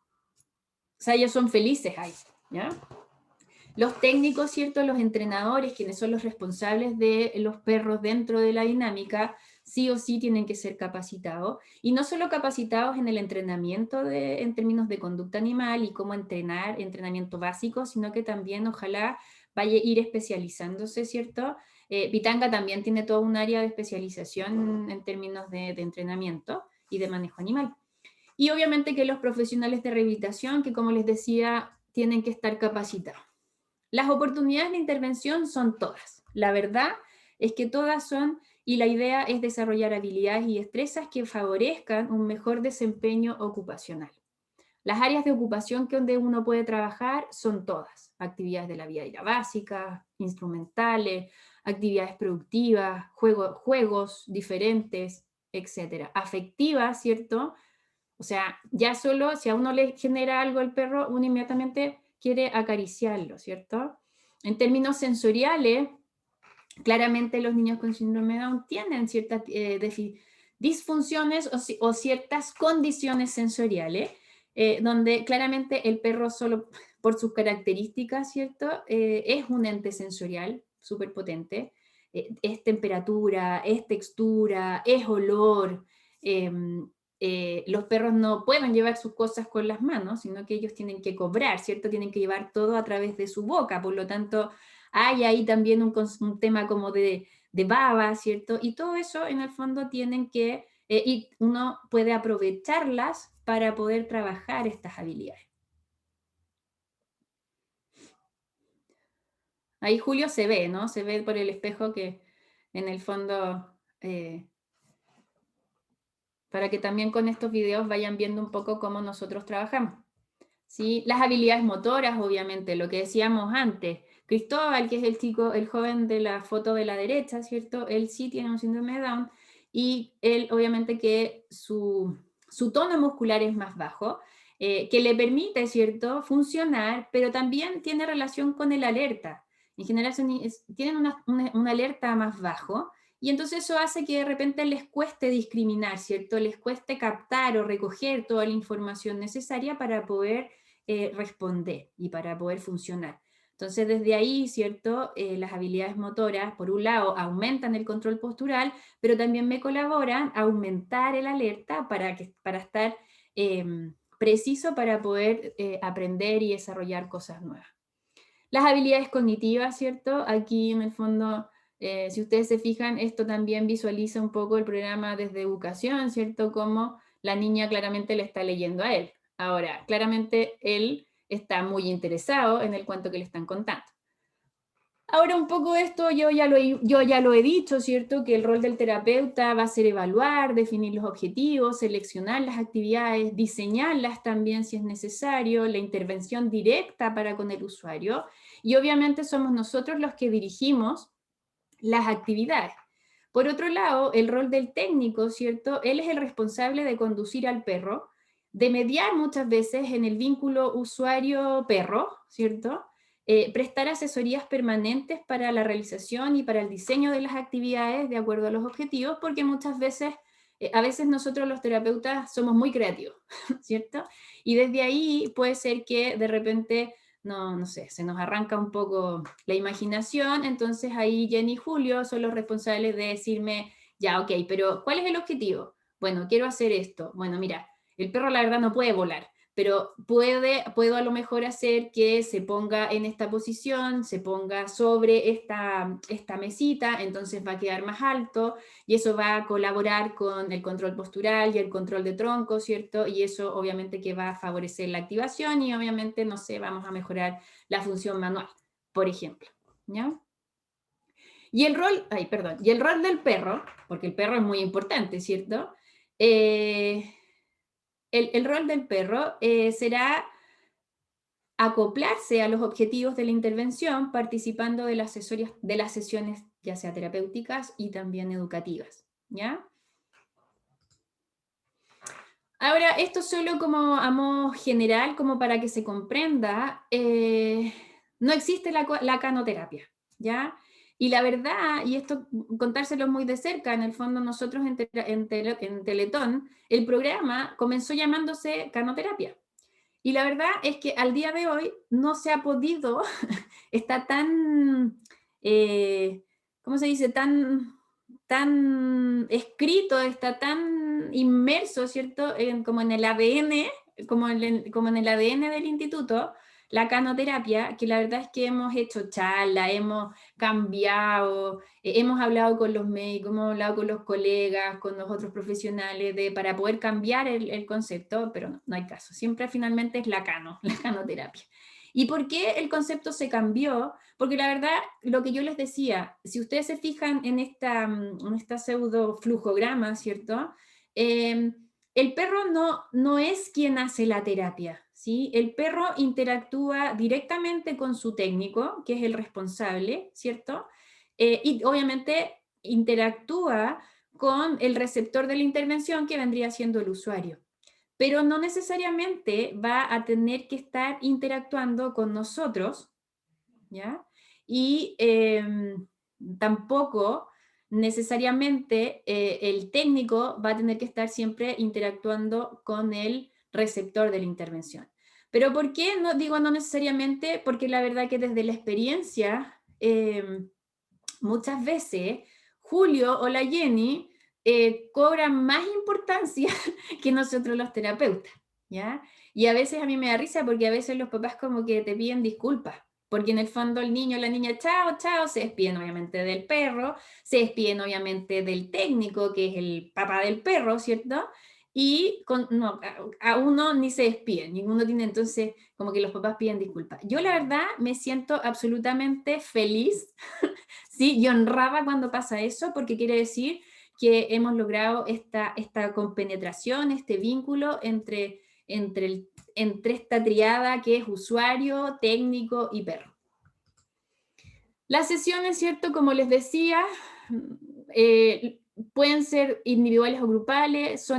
sea, ellos son felices ahí, ¿ya? Los técnicos, ¿cierto?, los entrenadores, quienes son los responsables de los perros dentro de la dinámica, sí o sí tienen que ser capacitados, y no solo capacitados en el entrenamiento en términos de conducta animal y cómo entrenar, entrenamiento básico, sino que también ojalá vaya a ir especializándose, ¿cierto? Pitanga también tiene todo un área de especialización en términos de entrenamiento y de manejo animal. Y obviamente que los profesionales de rehabilitación, que como les decía, tienen que estar capacitados. Las oportunidades de intervención son todas. La verdad es que todas son, y la idea es desarrollar habilidades y destrezas que favorezcan un mejor desempeño ocupacional. Las áreas de ocupación donde uno puede trabajar son todas. Actividades de la vida diaria básica, instrumentales, actividades productivas, juegos diferentes, etc. Afectivas, ¿cierto? O sea, ya solo si a uno le genera algo el perro, uno inmediatamente quiere acariciarlo, ¿cierto? En términos sensoriales, claramente los niños con síndrome de Down tienen ciertas disfunciones o ciertas condiciones sensoriales, donde claramente el perro solo por sus características, ¿cierto? Es un ente sensorial súper potente, es temperatura, es textura, es olor. Los perros no pueden llevar sus cosas con las manos, sino que ellos tienen que cobrar, ¿cierto? Tienen que llevar todo a través de su boca, por lo tanto hay ahí también un tema como de baba, ¿cierto? Y todo eso en el fondo tienen que, y uno puede aprovecharlas para poder trabajar estas habilidades. Ahí Julio se ve, ¿no? Se ve por el espejo que en el fondo... para que también con estos videos vayan viendo un poco cómo nosotros trabajamos. ¿Sí? Las habilidades motoras, obviamente, lo que decíamos antes. Cristóbal, que es el joven de la foto de la derecha, ¿cierto? Él sí tiene un síndrome de Down y él, obviamente, que su tono muscular es más bajo. que le permite, ¿cierto?, funcionar, pero también tiene relación con el alerta. En general tienen una alerta más bajo, y entonces eso hace que de repente les cueste discriminar, ¿cierto? Les cueste captar o recoger toda la información necesaria para poder responder y para poder funcionar. Entonces, desde ahí, ¿cierto? Las habilidades motoras, por un lado, aumentan el control postural, pero también me colaboran a aumentar el alerta para estar preciso para poder aprender y desarrollar cosas nuevas. Las habilidades cognitivas, ¿cierto? Aquí, en el fondo, si ustedes se fijan, esto también visualiza un poco el programa desde educación, ¿cierto? Como la niña claramente le está leyendo a él. Ahora, claramente él está muy interesado en el cuento que le están contando. Ahora un poco esto yo ya lo he dicho, ¿cierto? Que el rol del terapeuta va a ser evaluar, definir los objetivos, seleccionar las actividades, diseñarlas también si es necesario, la intervención directa para con el usuario, y obviamente somos nosotros los que dirigimos las actividades. Por otro lado, el rol del técnico, ¿cierto? Él es el responsable de conducir al perro, de mediar muchas veces en el vínculo usuario-perro, ¿cierto? Prestar asesorías permanentes para la realización y para el diseño de las actividades de acuerdo a los objetivos, porque muchas veces, a veces nosotros los terapeutas somos muy creativos, ¿cierto? Y desde ahí puede ser que de repente, no sé, se nos arranca un poco la imaginación, entonces ahí Jenny y Julio son los responsables de decirme, ya, ok, pero ¿cuál es el objetivo? Bueno, quiero hacer esto. Bueno, mira, el perro la verdad no puede volar, pero puedo a lo mejor hacer que se ponga en esta posición, se ponga sobre esta mesita, entonces va a quedar más alto, y eso va a colaborar con el control postural y el control de tronco, ¿cierto? Y eso obviamente que va a favorecer la activación y obviamente, no sé, vamos a mejorar la función manual, por ejemplo, ¿ya? Y el rol del perro, porque el perro es muy importante, ¿cierto? El rol del perro será acoplarse a los objetivos de la intervención participando de las sesiones ya sea terapéuticas y también educativas, ¿ya? Ahora, esto solo como a modo general, como para que se comprenda, no existe la canoterapia, ¿ya? Y la verdad, y esto contárselo muy de cerca, en el fondo nosotros en Teletón, el programa comenzó llamándose canoterapia. Y la verdad es que al día de hoy no se ha podido, está tan, ¿cómo se dice? Tan escrito, está tan inmerso, ¿cierto? Como en el ADN, como en el ADN del instituto, la canoterapia, que la verdad es que hemos hecho charlas, hemos cambiado, hemos hablado con los médicos, hemos hablado con los colegas, con los otros profesionales para poder cambiar el concepto, pero no hay caso. Siempre finalmente es la canoterapia. ¿Y por qué el concepto se cambió? Porque la verdad, lo que yo les decía, si ustedes se fijan en esta pseudo flujograma, ¿cierto? El perro no es quien hace la terapia, ¿sí? El perro interactúa directamente con su técnico, que es el responsable, ¿cierto? Y obviamente interactúa con el receptor de la intervención, que vendría siendo el usuario. Pero no necesariamente va a tener que estar interactuando con nosotros, ¿ya? Y tampoco necesariamente el técnico va a tener que estar siempre interactuando con el receptor de la intervención. ¿Pero por qué no digo no necesariamente? Porque la verdad que desde la experiencia, muchas veces Julio o la Jenny cobran más importancia que nosotros los terapeutas, ¿ya? Y a veces a mí me da risa porque a veces los papás como que te piden disculpas, porque en el fondo el niño o la niña, chao, chao, se despiden obviamente del perro, se despiden obviamente del técnico, que es el papá del perro, ¿cierto? Y a uno ni se despiden, ninguno tiene, entonces como que los papás piden disculpas. Yo la verdad me siento absolutamente feliz, ¿sí? Y honrada cuando pasa eso, porque quiere decir que hemos logrado esta compenetración, este vínculo entre esta triada que es usuario, técnico y perro. Las sesiones, ¿cierto? Como les decía, pueden ser individuales o grupales,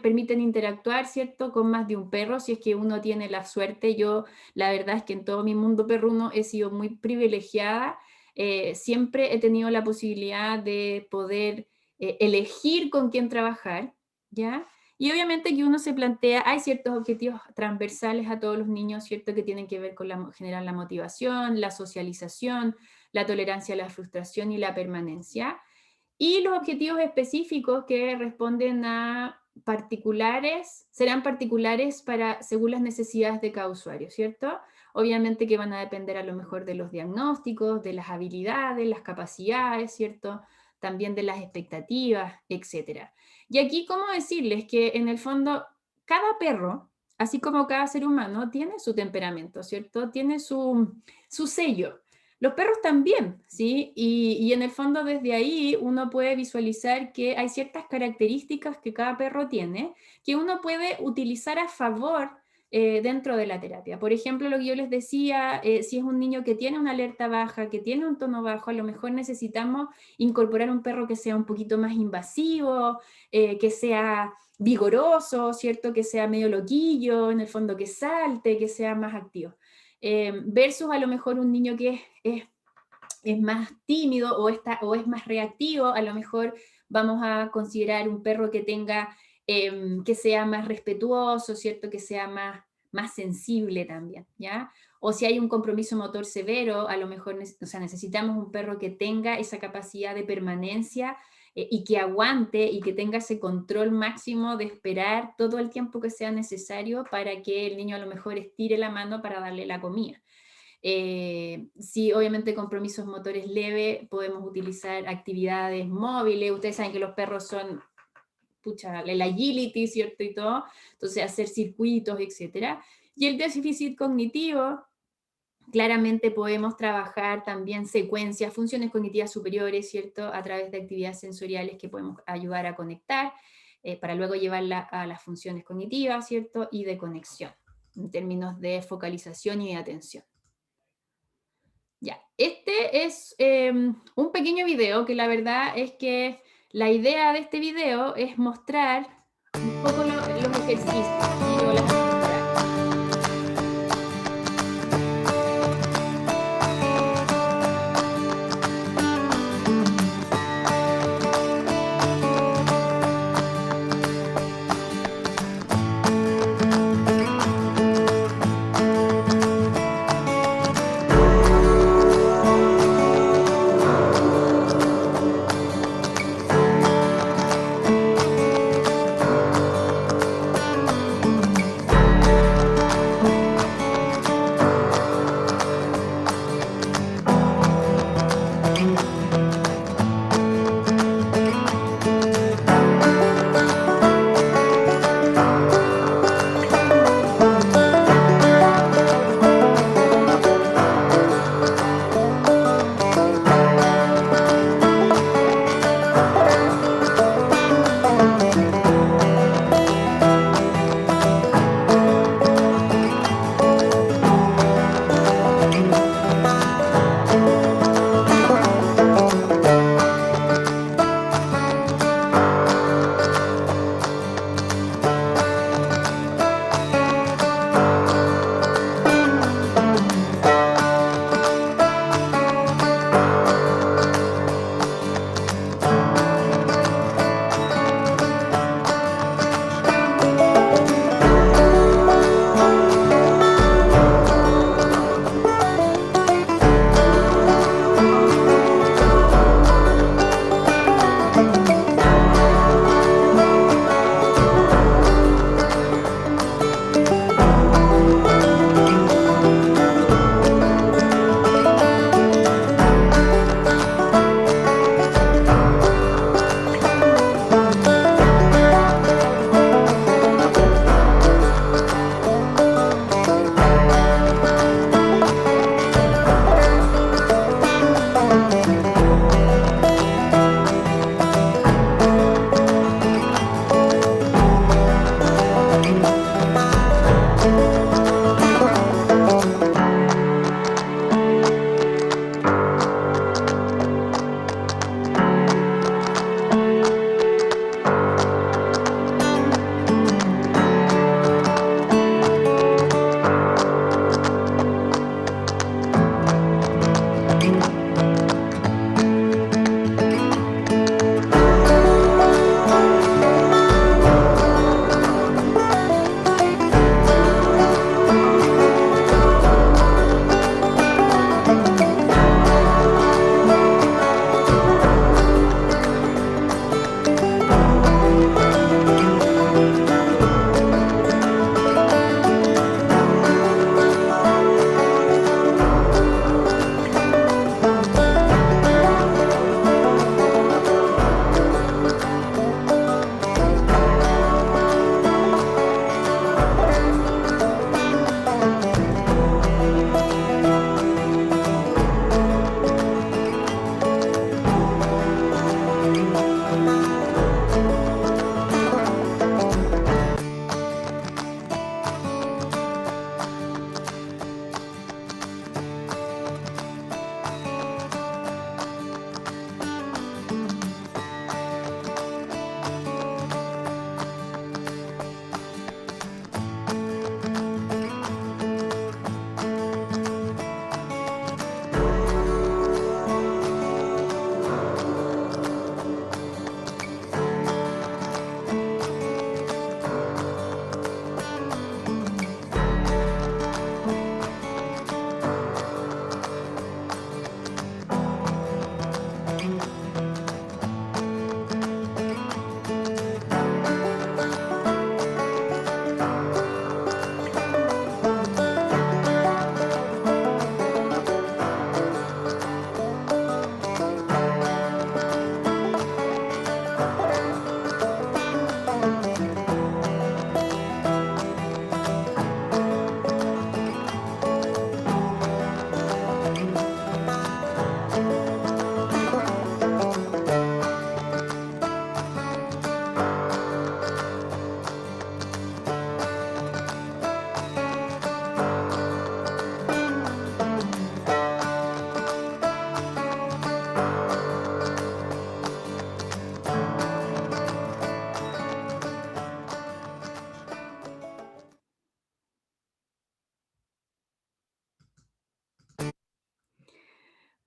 permiten interactuar, ¿cierto?, con más de un perro, si es que uno tiene la suerte. Yo, la verdad es que en todo mi mundo perruno he sido muy privilegiada. Siempre he tenido la posibilidad de poder elegir con quién trabajar, ¿ya? Y obviamente que uno se plantea, hay ciertos objetivos transversales a todos los niños, ¿cierto?, que tienen que ver con generar la motivación, la socialización, la tolerancia a la frustración y la permanencia. Y los objetivos específicos que responden a particulares, serán particulares según las necesidades de cada usuario, ¿cierto? Obviamente que van a depender a lo mejor de los diagnósticos, de las habilidades, las capacidades, ¿cierto? También de las expectativas, etc. Y aquí, ¿cómo decirles que en el fondo cada perro, así como cada ser humano, tiene su temperamento, ¿cierto? Tiene su sello. Los perros también, ¿sí? Y en el fondo desde ahí uno puede visualizar que hay ciertas características que cada perro tiene que uno puede utilizar a favor dentro de la terapia. Por ejemplo, lo que yo les decía, si es un niño que tiene una alerta baja, que tiene un tono bajo, a lo mejor necesitamos incorporar un perro que sea un poquito más invasivo, que sea vigoroso, ¿cierto? Que sea medio loquillo, en el fondo que salte, que sea más activo. Versus a lo mejor un niño que es más tímido o es más reactivo, a lo mejor vamos a considerar un perro que tenga, que sea más respetuoso, ¿cierto? Que sea más sensible también, ¿ya? O si hay un compromiso motor severo, a lo mejor necesitamos un perro que tenga esa capacidad de permanencia y que aguante y que tenga ese control máximo de esperar todo el tiempo que sea necesario para que el niño a lo mejor estire la mano para darle la comida. Si obviamente compromisos motores leves, podemos utilizar actividades móviles. Ustedes saben que los perros son, pucha, el agility, ¿cierto? Y todo, entonces hacer circuitos, etc. Y el déficit cognitivo, claramente podemos trabajar también secuencias, funciones cognitivas superiores, ¿cierto? A través de actividades sensoriales que podemos ayudar a conectar, para luego llevarla a las funciones cognitivas, ¿cierto? Y de conexión, en términos de focalización y de atención. Ya, este es un pequeño video que la verdad es que la idea de este video es mostrar un poco los ejercicios, ¿sí? O las actividades.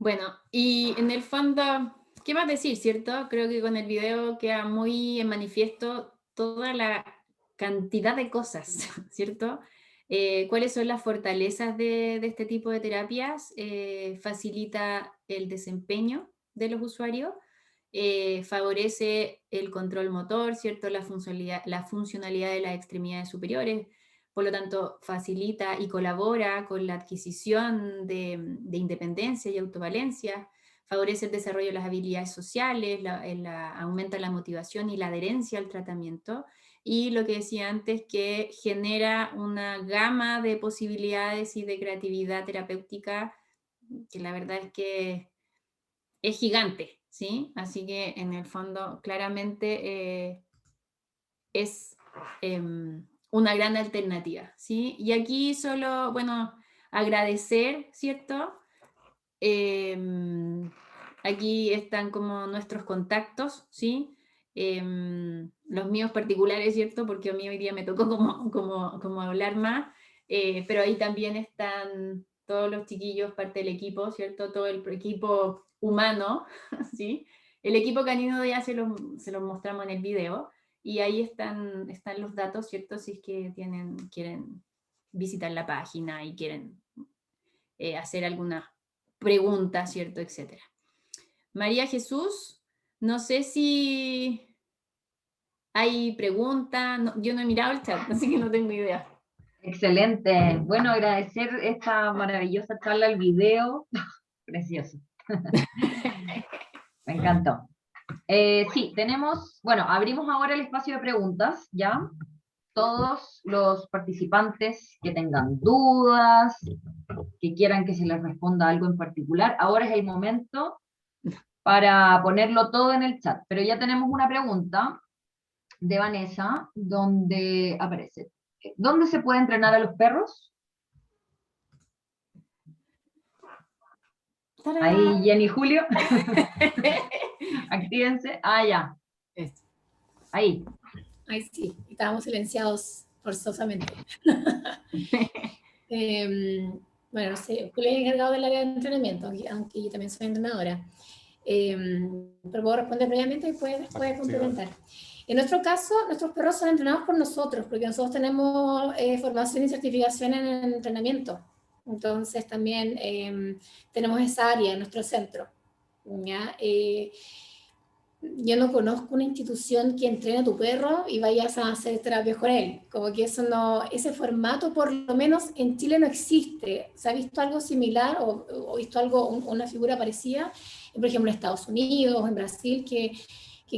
Bueno, y en el fondo, ¿qué más decir, cierto? Creo que con el video queda muy en manifiesto toda la cantidad de cosas, ¿cierto? ¿Cuáles son las fortalezas de este tipo de terapias? Facilita el desempeño de los usuarios, favorece el control motor, ¿cierto? La funcionalidad de las extremidades superiores, por lo tanto, facilita y colabora con la adquisición de independencia y autovalencia, favorece el desarrollo de las habilidades sociales, aumenta la motivación y la adherencia al tratamiento, y lo que decía antes, que genera una gama de posibilidades y de creatividad terapéutica que la verdad es que es gigante, ¿sí? Así que en el fondo claramente es una gran alternativa, ¿sí? Y aquí solo, bueno, agradecer, ¿cierto? Aquí están como nuestros contactos, ¿sí? Los míos particulares, ¿cierto? Porque a mí hoy día me tocó como hablar más, pero ahí también están todos los chiquillos, parte del equipo, ¿cierto? Todo el equipo humano, ¿sí? El equipo canino ya se los mostramos en el video, y ahí están los datos, ¿cierto? Si es que quieren visitar la página y quieren hacer alguna pregunta, ¿cierto? Etcétera. María Jesús, no sé si hay preguntas, yo no he mirado el chat, así que no tengo idea. Excelente. Bueno, agradecer esta maravillosa charla, el video. Precioso. Me encantó. Sí, bueno, abrimos ahora el espacio de preguntas, ¿ya? Todos los participantes que tengan dudas, que quieran que se les responda algo en particular, ahora es el momento para ponerlo todo en el chat. Pero ya tenemos una pregunta de Vanessa, donde aparece: ¿dónde se puede entrenar a los perros? ¡Tarán! Ahí, Jenny y Julio. Actívense. Ah, ya. Eso. Ahí. Ahí sí, estábamos silenciados forzosamente. Bueno, no sé, Julio es encargado del área de entrenamiento, aunque yo también soy entrenadora. Pero puedo responder previamente y puede complementar. En nuestro caso, nuestros perros son entrenados por nosotros, porque nosotros tenemos formación y certificación en el entrenamiento. Entonces también tenemos esa área en nuestro centro, ¿ya? Yo no conozco una institución que entrene a tu perro y vayas a hacer terapia con él. Como que eso no, ese formato por lo menos en Chile no existe. ¿Se ha visto algo similar o visto algo, una figura parecida? Por ejemplo, en Estados Unidos, en Brasil, que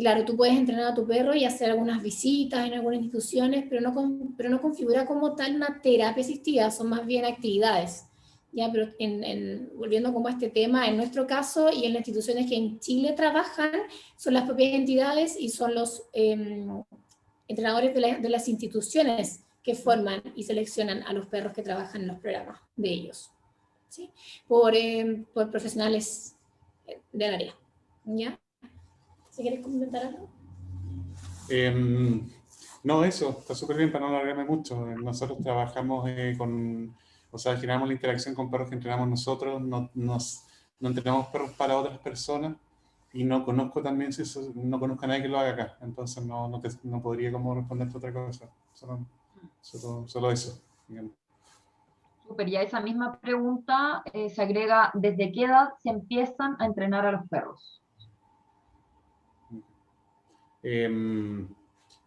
claro, tú puedes entrenar a tu perro y hacer algunas visitas en algunas instituciones, pero no configura como tal una terapia asistida, son más bien actividades. Ya, pero volviendo como a este tema, en nuestro caso y en las instituciones que en Chile trabajan, son las propias entidades y son los entrenadores de las instituciones que forman y seleccionan a los perros que trabajan en los programas de ellos, ¿sí? Por profesionales del área, ¿ya? ¿Si quieres comentar algo? No, eso, está súper bien para no alargarme mucho. Nosotros trabajamos o sea, generamos la interacción con perros que entrenamos nosotros, no entrenamos perros para otras personas, y no conozco también, no conozco a nadie que lo haga acá, entonces no podría como responderte otra cosa, solo eso. Digamos. Súper, y a esa misma pregunta se agrega: ¿desde qué edad se empiezan a entrenar a los perros?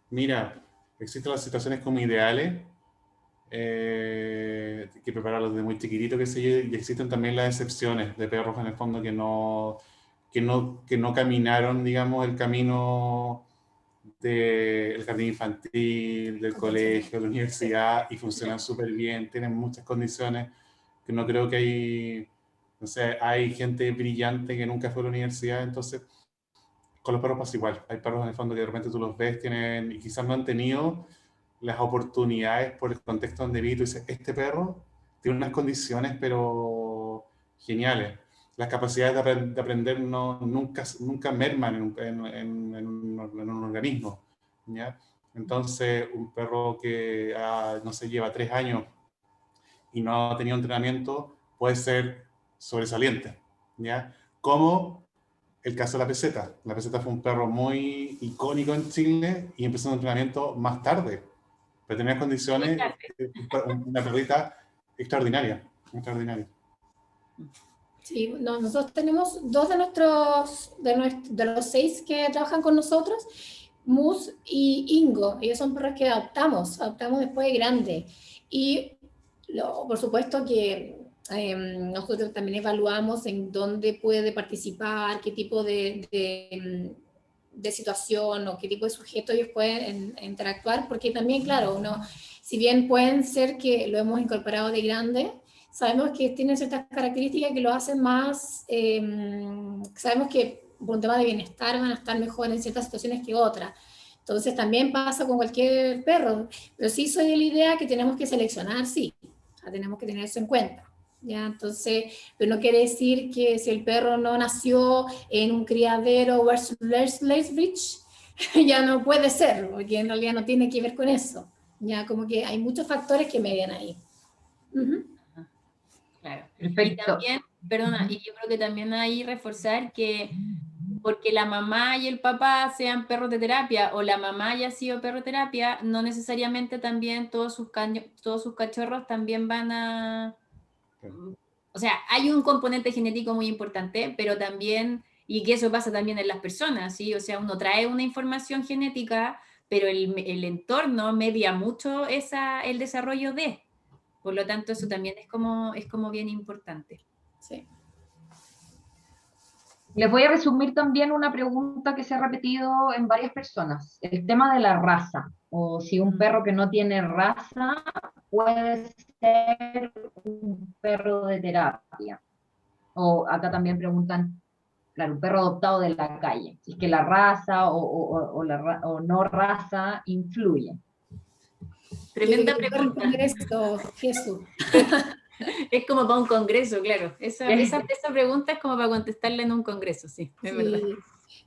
Mira, existen las situaciones como ideales, que prepararlos desde muy chiquitito, qué sé yo, y existen también las excepciones de perros en el fondo que no caminaron, digamos, el camino del jardín infantil, del colegio, de la universidad, y funcionan súper bien, tienen muchas condiciones, que no creo que no sé, hay gente brillante que nunca fue a la universidad, entonces con los perros pasa igual. Hay perros en el fondo que de repente tú los ves, y quizás no han tenido las oportunidades por el contexto donde vive. Tú dices, este perro tiene unas condiciones, pero geniales. Las capacidades de aprender nunca merman en un organismo, ¿ya? Entonces, un perro que, no sé, lleva 3 años y no ha tenido entrenamiento puede ser sobresaliente, ¿ya? Como el caso de la Peseta. La Peseta fue un perro muy icónico en Chile y empezó un entrenamiento más tarde, pero tenía condiciones, una perrita extraordinaria, extraordinaria. Sí, nosotros tenemos dos de los 6 que trabajan con nosotros, Mus y Ingo. Ellos son perros que adoptamos después de grande. Y por supuesto que nosotros también evaluamos en dónde puede participar, qué tipo de situación o qué tipo de sujeto ellos pueden interactuar, porque también, claro, si bien pueden ser que lo hemos incorporado de grande, sabemos que tienen ciertas características que lo hacen más, sabemos que por un tema de bienestar van a estar mejor en ciertas situaciones que otras. Entonces también pasa con cualquier perro, pero sí soy de la idea que tenemos que seleccionar, sí, o sea, tenemos que tener eso en cuenta. ¿Ya? Entonces, pero no quiere decir que si el perro no nació en un criadero versus Lacebridge, ya no puede ser, porque en realidad no tiene que ver con eso. Ya como que hay muchos factores que median ahí. Claro. Perfecto. Y también, perdona, y yo creo que también ahí reforzar que porque la mamá y el papá sean perros de terapia o la mamá haya sido perro de terapia, no necesariamente también todos sus cachorros también van a... O sea, hay un componente genético muy importante, pero también, y que eso pasa también en las personas, ¿sí? O sea, uno trae una información genética, pero el entorno media mucho el desarrollo de... Por lo tanto, eso también es como bien importante. Sí. Les voy a resumir también una pregunta que se ha repetido en varias personas, el tema de la raza, o si un perro que no tiene raza puede ser un perro de terapia. O acá también preguntan, claro, un perro adoptado de la calle, si es que la raza o no raza influye. Tremenda pregunta. Congreso, Jesús. Es como para un congreso, claro. Esa pregunta es como para contestarla en un congreso, sí, es verdad.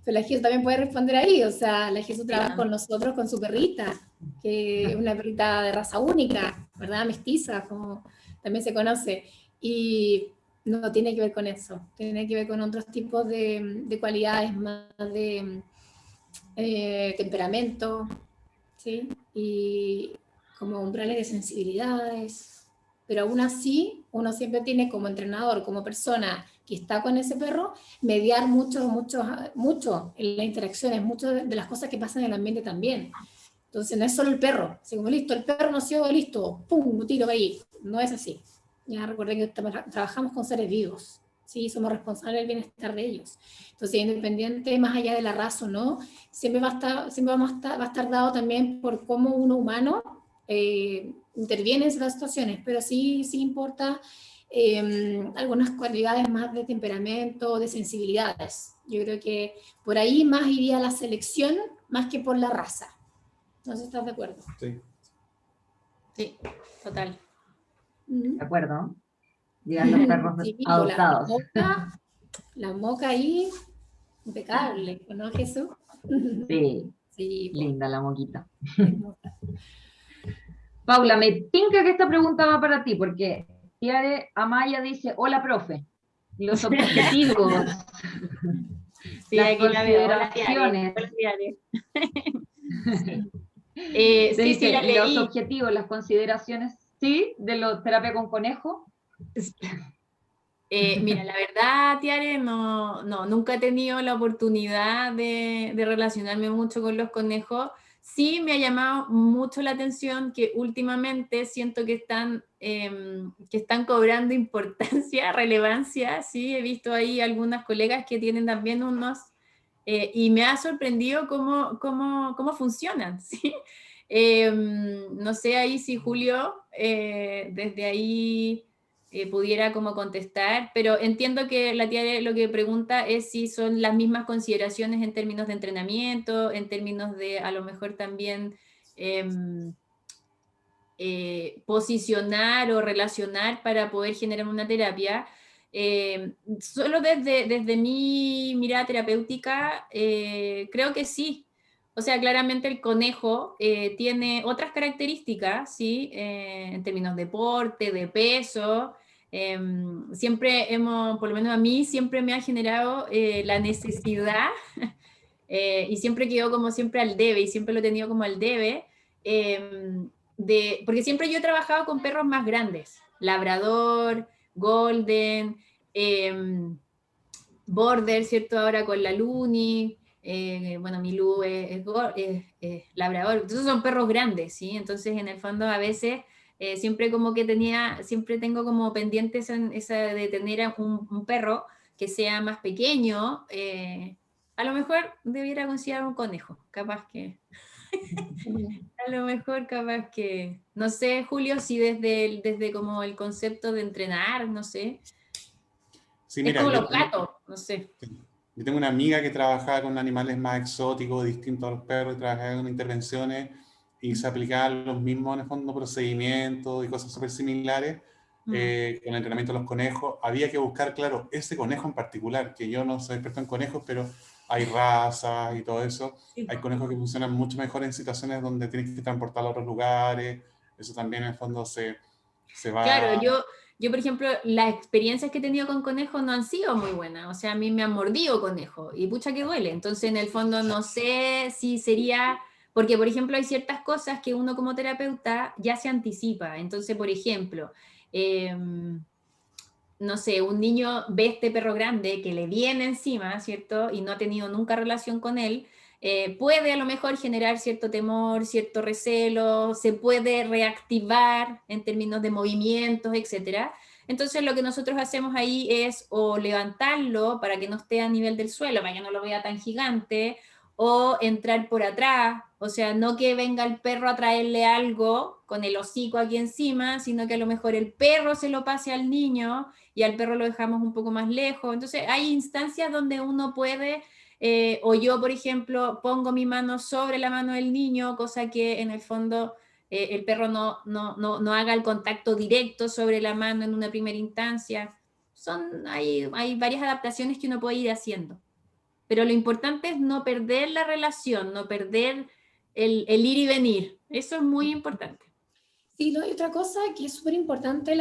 Pero la Jesús también puede responder ahí, o sea, la Jesús trabaja con nosotros con su perrita, que es una perrita de raza única, ¿verdad? Mestiza, como también se conoce, y no tiene que ver con eso, tiene que ver con otros tipos de cualidades, más de temperamento, ¿sí? Y como umbrales de sensibilidades, pero aún así uno siempre tiene como entrenador, como persona que está con ese perro, mediar mucho en las interacciones, mucho de las cosas que pasan en el ambiente también. Entonces no es solo el perro, así como listo, el perro nació, listo, pum, tiro ahí, no es así. Ya recuerden que trabajamos con seres vivos, ¿sí? Somos responsables del bienestar de ellos. Entonces, independiente, más allá de la raza o no, siempre va a estar dado también por cómo uno humano interviene en esas situaciones, pero sí importa algunas cualidades más de temperamento, de sensibilidades. Yo creo que por ahí más iría la selección, más que por la raza. No sé si estás de acuerdo. Sí. Sí, total. De acuerdo. Digan los perros Sí, adoptados. La moca ahí, impecable, ¿no, Jesús? Sí, Sí, linda la moquita. Paula, me tinca que esta pregunta va para ti, porque Tiare Amaya dice, hola, profe. Los objetivos, Sí, las aquí la veo. Hola, consideraciones. Tiare. Te Sí, dice, la los leí. objetivos, las consideraciones, ¿sí? De la terapia con conejo. Mira, la verdad, Tiare, nunca he tenido la oportunidad de relacionarme mucho con los conejos. Sí me ha llamado mucho la atención que últimamente siento que están cobrando importancia, relevancia. Sí, he visto ahí algunas colegas que tienen también unos, y me ha sorprendido cómo funcionan. ¿Sí? No sé ahí si Julio, desde ahí pudiera como contestar, pero entiendo que la tía lo que pregunta es si son las mismas consideraciones en términos de entrenamiento, en términos de a lo mejor también posicionar o relacionar para poder generar una terapia. Solo desde mi mirada terapéutica, creo que sí. O sea, claramente el conejo tiene otras características, ¿sí? En términos de porte, de peso, Siempre por lo menos a mí, siempre me ha generado la necesidad y siempre quedó como siempre al debe, y siempre lo he tenido como al debe, porque siempre yo he trabajado con perros más grandes, labrador, golden, border, ¿cierto? Ahora con la Luni, bueno, mi Lu es labrador, entonces son perros grandes, ¿sí? Entonces en el fondo a veces siempre como que siempre tengo como pendiente esa de tener un perro que sea más pequeño, a lo mejor debiera considerar un conejo, capaz que, a lo mejor capaz que, no sé, Julio, si desde como el concepto de entrenar, no sé, Sí, es mira, como los gatos, no sé. yo tengo una amiga que trabajaba con animales más exóticos, distintos a los perros, y trabajaba en intervenciones y se aplicaban los mismos, en el fondo, procedimientos y cosas súper similares con el entrenamiento de los conejos. Había que buscar, claro, ese conejo en particular, que yo no soy experto en conejos, pero hay razas y todo eso. Hay conejos que funcionan mucho mejor en situaciones donde tienes que transportarlo a otros lugares. Eso también, en el fondo, se Claro, va... yo, por ejemplo, las experiencias que he tenido con conejos no han sido muy buenas. O sea, a mí me han mordido conejos y pucha que duele. Entonces, en el fondo, no sé si sería... Porque, por ejemplo, hay ciertas cosas que uno como terapeuta ya se anticipa. Entonces, por ejemplo, no sé, un niño ve este perro grande que le viene encima, ¿cierto? Y no ha tenido nunca relación con él, puede a lo mejor generar cierto temor, cierto recelo, se puede reactivar en términos de movimientos, etcétera. Entonces lo que nosotros hacemos ahí es o levantarlo para que no esté a nivel del suelo, para que no lo vea tan gigante, o entrar por atrás, o sea, no que venga el perro a traerle algo con el hocico aquí encima, sino que a lo mejor el perro se lo pase al niño y al perro lo dejamos un poco más lejos. Entonces hay instancias donde uno puede, o yo, por ejemplo, pongo mi mano sobre la mano del niño, cosa que en el fondo el perro no haga el contacto directo sobre la mano en una primera instancia. Hay varias adaptaciones que uno puede ir haciendo. Pero lo importante es no perder la relación, no perder el ir y venir. Eso es muy importante. Sí, no, hay otra cosa que es súper importante,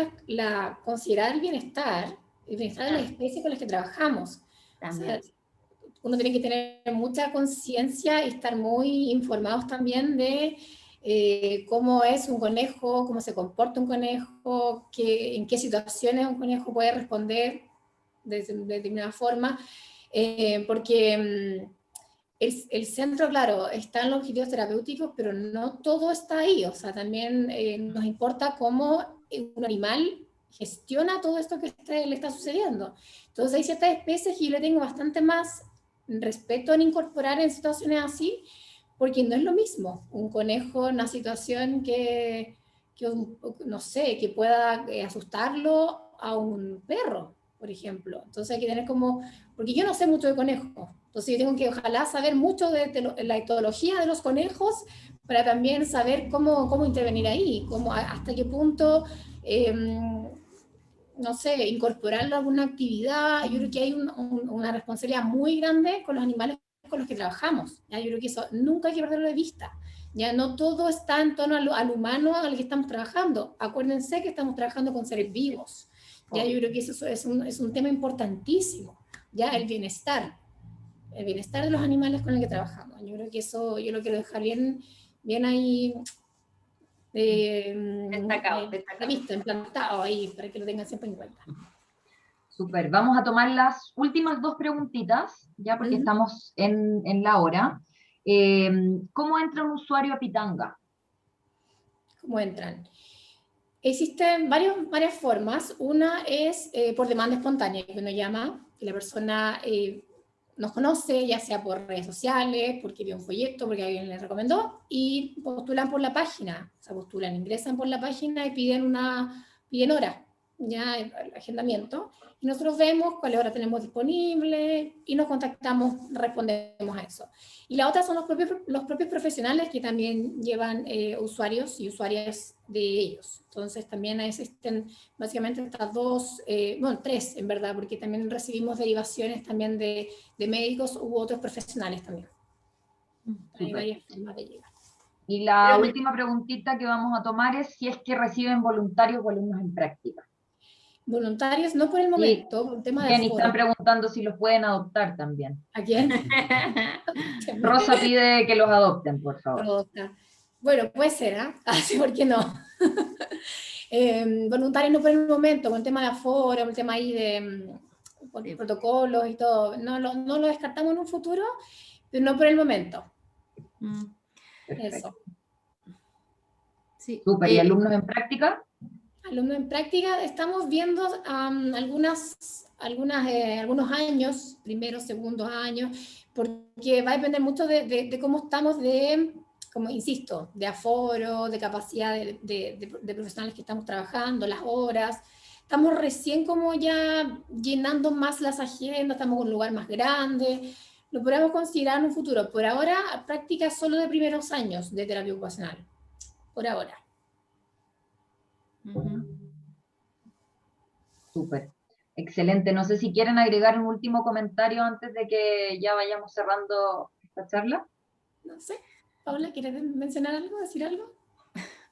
considerar el bienestar de las especies con las que trabajamos. O sea, También. uno tiene que tener mucha conciencia y estar muy informados también de cómo es un conejo, cómo se comporta un conejo, en qué situaciones un conejo puede responder de determinada forma, porque el centro, claro, está en los objetivos terapéuticos, pero no todo está ahí. O sea, también nos importa cómo un animal gestiona todo esto que le está sucediendo. Entonces hay ciertas especies que yo le tengo bastante más respeto en incorporar en situaciones así, porque no es lo mismo un conejo en una situación no sé, que pueda asustarlo a un perro, por ejemplo. Entonces hay que tener como, porque yo no sé mucho de conejos, entonces yo tengo que ojalá saber mucho de la etología de los conejos para también saber cómo intervenir ahí, hasta qué punto, no sé, incorporarlo a alguna actividad. Yo creo que hay una responsabilidad muy grande con los animales con los que trabajamos. ¿Ya? Yo creo que eso nunca hay que perderlo de vista. Ya no todo está en torno al humano al que estamos trabajando. Acuérdense que estamos trabajando con seres vivos. Ya yo creo que eso es un tema importantísimo. Ya el bienestar de los animales con los que trabajamos. Yo creo que eso yo lo quiero dejar bien ahí Destacado. visto, implantado ahí, para que lo tengan siempre en cuenta. Súper, vamos a tomar las últimas dos preguntitas, ya porque estamos en la hora. ¿Cómo entra un usuario a Pitanga? ¿Cómo entran? Existen varias formas. Una es por demanda espontánea, que uno llama, que la persona nos conoce, ya sea por redes sociales, porque vio un folleto, porque alguien le recomendó, y postulan por la página. O sea, ingresan por la página y piden hora, ya el agendamiento. Y nosotros vemos cuáles horas tenemos disponibles y nos contactamos, respondemos a eso. Y la otra son los propios profesionales que también llevan usuarios y usuarias de ellos. Entonces también existen básicamente estas tres en verdad, porque también recibimos derivaciones también de médicos u otros profesionales también. Hay varias formas de llegar. Y la última preguntita que vamos a tomar es si es que reciben voluntarios o alumnos en práctica. Voluntarios, no por el momento, por un tema de Jenny, aforo. están preguntando si los pueden adoptar también. ¿A quién? Rosa pide que los adopten, por favor. Rosa. Bueno, puede ser, ¿ah? Así, ¿por qué no? Voluntarios no por el momento, con el tema de aforo, el tema ahí de protocolos y todo. No lo descartamos en un futuro, pero no por el momento. Perfecto. Eso. Sí. Súper, ¿y alumnos en práctica? Alumnos en práctica, estamos viendo algunos años, primeros, segundos años, porque va a depender mucho de cómo estamos como insisto, de aforo, de capacidad de profesionales que estamos trabajando, las horas. Estamos recién como ya llenando más las agendas, estamos en un lugar más grande. Lo podemos considerar en un futuro. Por ahora, práctica solo de primeros años de terapia ocupacional. Por ahora. Súper, excelente. No sé si quieren agregar un último comentario antes de que ya vayamos cerrando esta charla. No sé, Paula, ¿quieres mencionar algo, decir algo?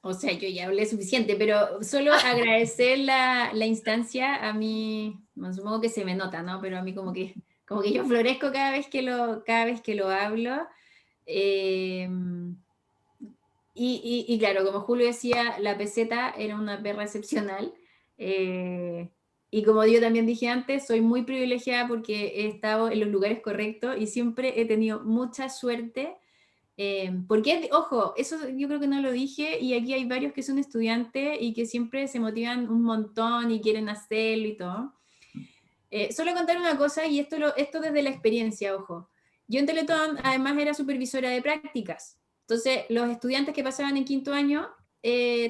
O sea, yo ya hablé suficiente, pero solo agradecer la instancia. A mí, supongo que se me nota, ¿no? Pero a mí como que yo florezco cada vez que lo hablo. Y claro, como Julio decía, la peseta era una perra excepcional. Y como yo también dije antes, soy muy privilegiada porque he estado en los lugares correctos y siempre he tenido mucha suerte. Porque, ojo, eso yo creo que no lo dije, y aquí hay varios que son estudiantes y que siempre se motivan un montón y quieren hacerlo y todo. Solo contar una cosa, y esto desde la experiencia, ojo. Yo en Teletón además era supervisora de prácticas. Entonces, los estudiantes que pasaban en quinto año,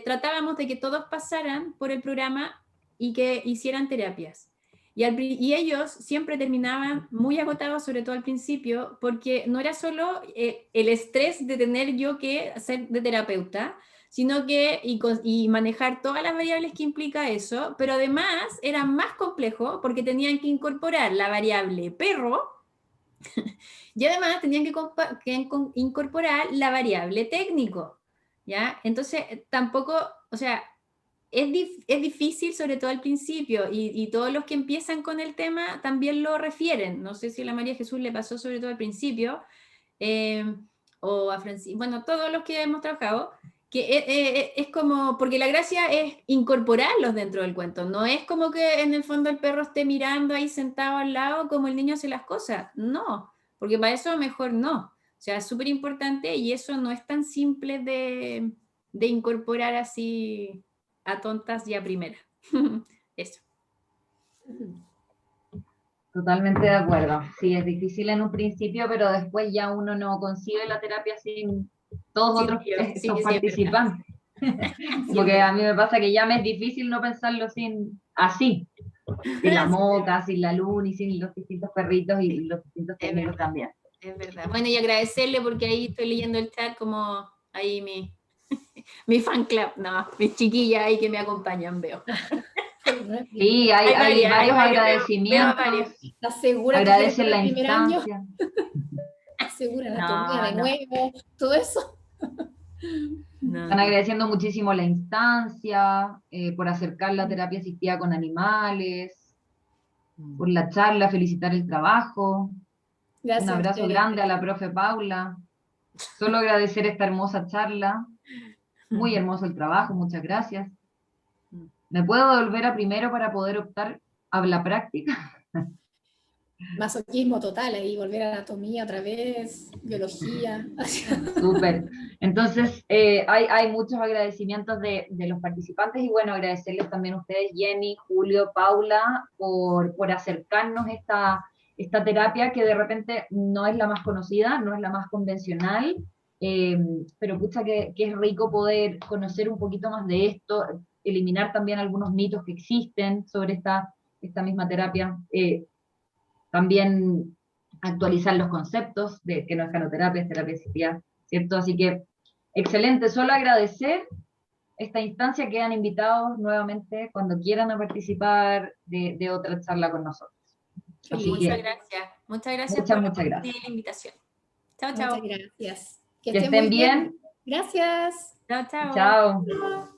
tratábamos de que todos pasaran por el programa y que hicieran terapias. Y ellos siempre terminaban muy agotados, sobre todo al principio, porque no era solo el estrés de tener yo que ser de terapeuta, sino que y manejar todas las variables que implica eso, pero además era más complejo porque tenían que incorporar la variable perro y además tenían que incorporar la variable técnico, ¿ya? Entonces tampoco, o sea, es difícil, sobre todo al principio, y todos los que empiezan con el tema también lo refieren. No sé si a la María Jesús le pasó sobre todo al principio, o a Francisco, bueno, todos los que hemos trabajado, que es como, porque la gracia es incorporarlos dentro del cuento, no es como que en el fondo el perro esté mirando ahí sentado al lado como el niño hace las cosas, no, porque para eso mejor no. O sea, es súper importante y eso no es tan simple de incorporar así a tontas y a primera. Eso. Totalmente de acuerdo. Sí, es difícil en un principio, pero después ya uno no consigue la terapia sin todos otros estos participantes. Porque a mí me pasa que ya me es difícil no pensarlo sin la Moca, sin la Luni, sin los distintos perritos y los distintos técnicos también. Es verdad. Bueno, y agradecerle porque ahí estoy leyendo el chat como ahí mi fan club, no, mis chiquillas ahí que me acompañan, veo. Sí, hay varios agradecimientos. Agradecen la instancia. Aseguran anatomía de nuevo, todo eso. Están agradeciendo muchísimo la instancia, por acercar la terapia asistida con animales, por la charla, felicitar el trabajo. Gracias. Un abrazo grande a la profe Paula. Solo agradecer esta hermosa charla. Muy hermoso el trabajo, muchas gracias. ¿Me puedo volver a primero para poder optar a la práctica? Masoquismo total ahí, volver a anatomía otra vez, biología. Súper. Entonces, hay muchos agradecimientos de los participantes y bueno, agradecerles también a ustedes, Jenny, Julio, Paula, por acercarnos esta terapia que de repente no es la más conocida, no es la más convencional, pero pucha que es rico poder conocer un poquito más de esto, eliminar también algunos mitos que existen sobre esta misma terapia, también actualizar los conceptos de que no es canoterapia, es terapia asistida, ¿cierto? Así que, excelente, solo agradecer esta instancia, quedan invitados nuevamente cuando quieran a participar de otra charla con nosotros. Muchas gracias. Muchas gracias por la invitación. Chao, chao. Muchas gracias. Que estén bien. Gracias. Chao, chao. Chao.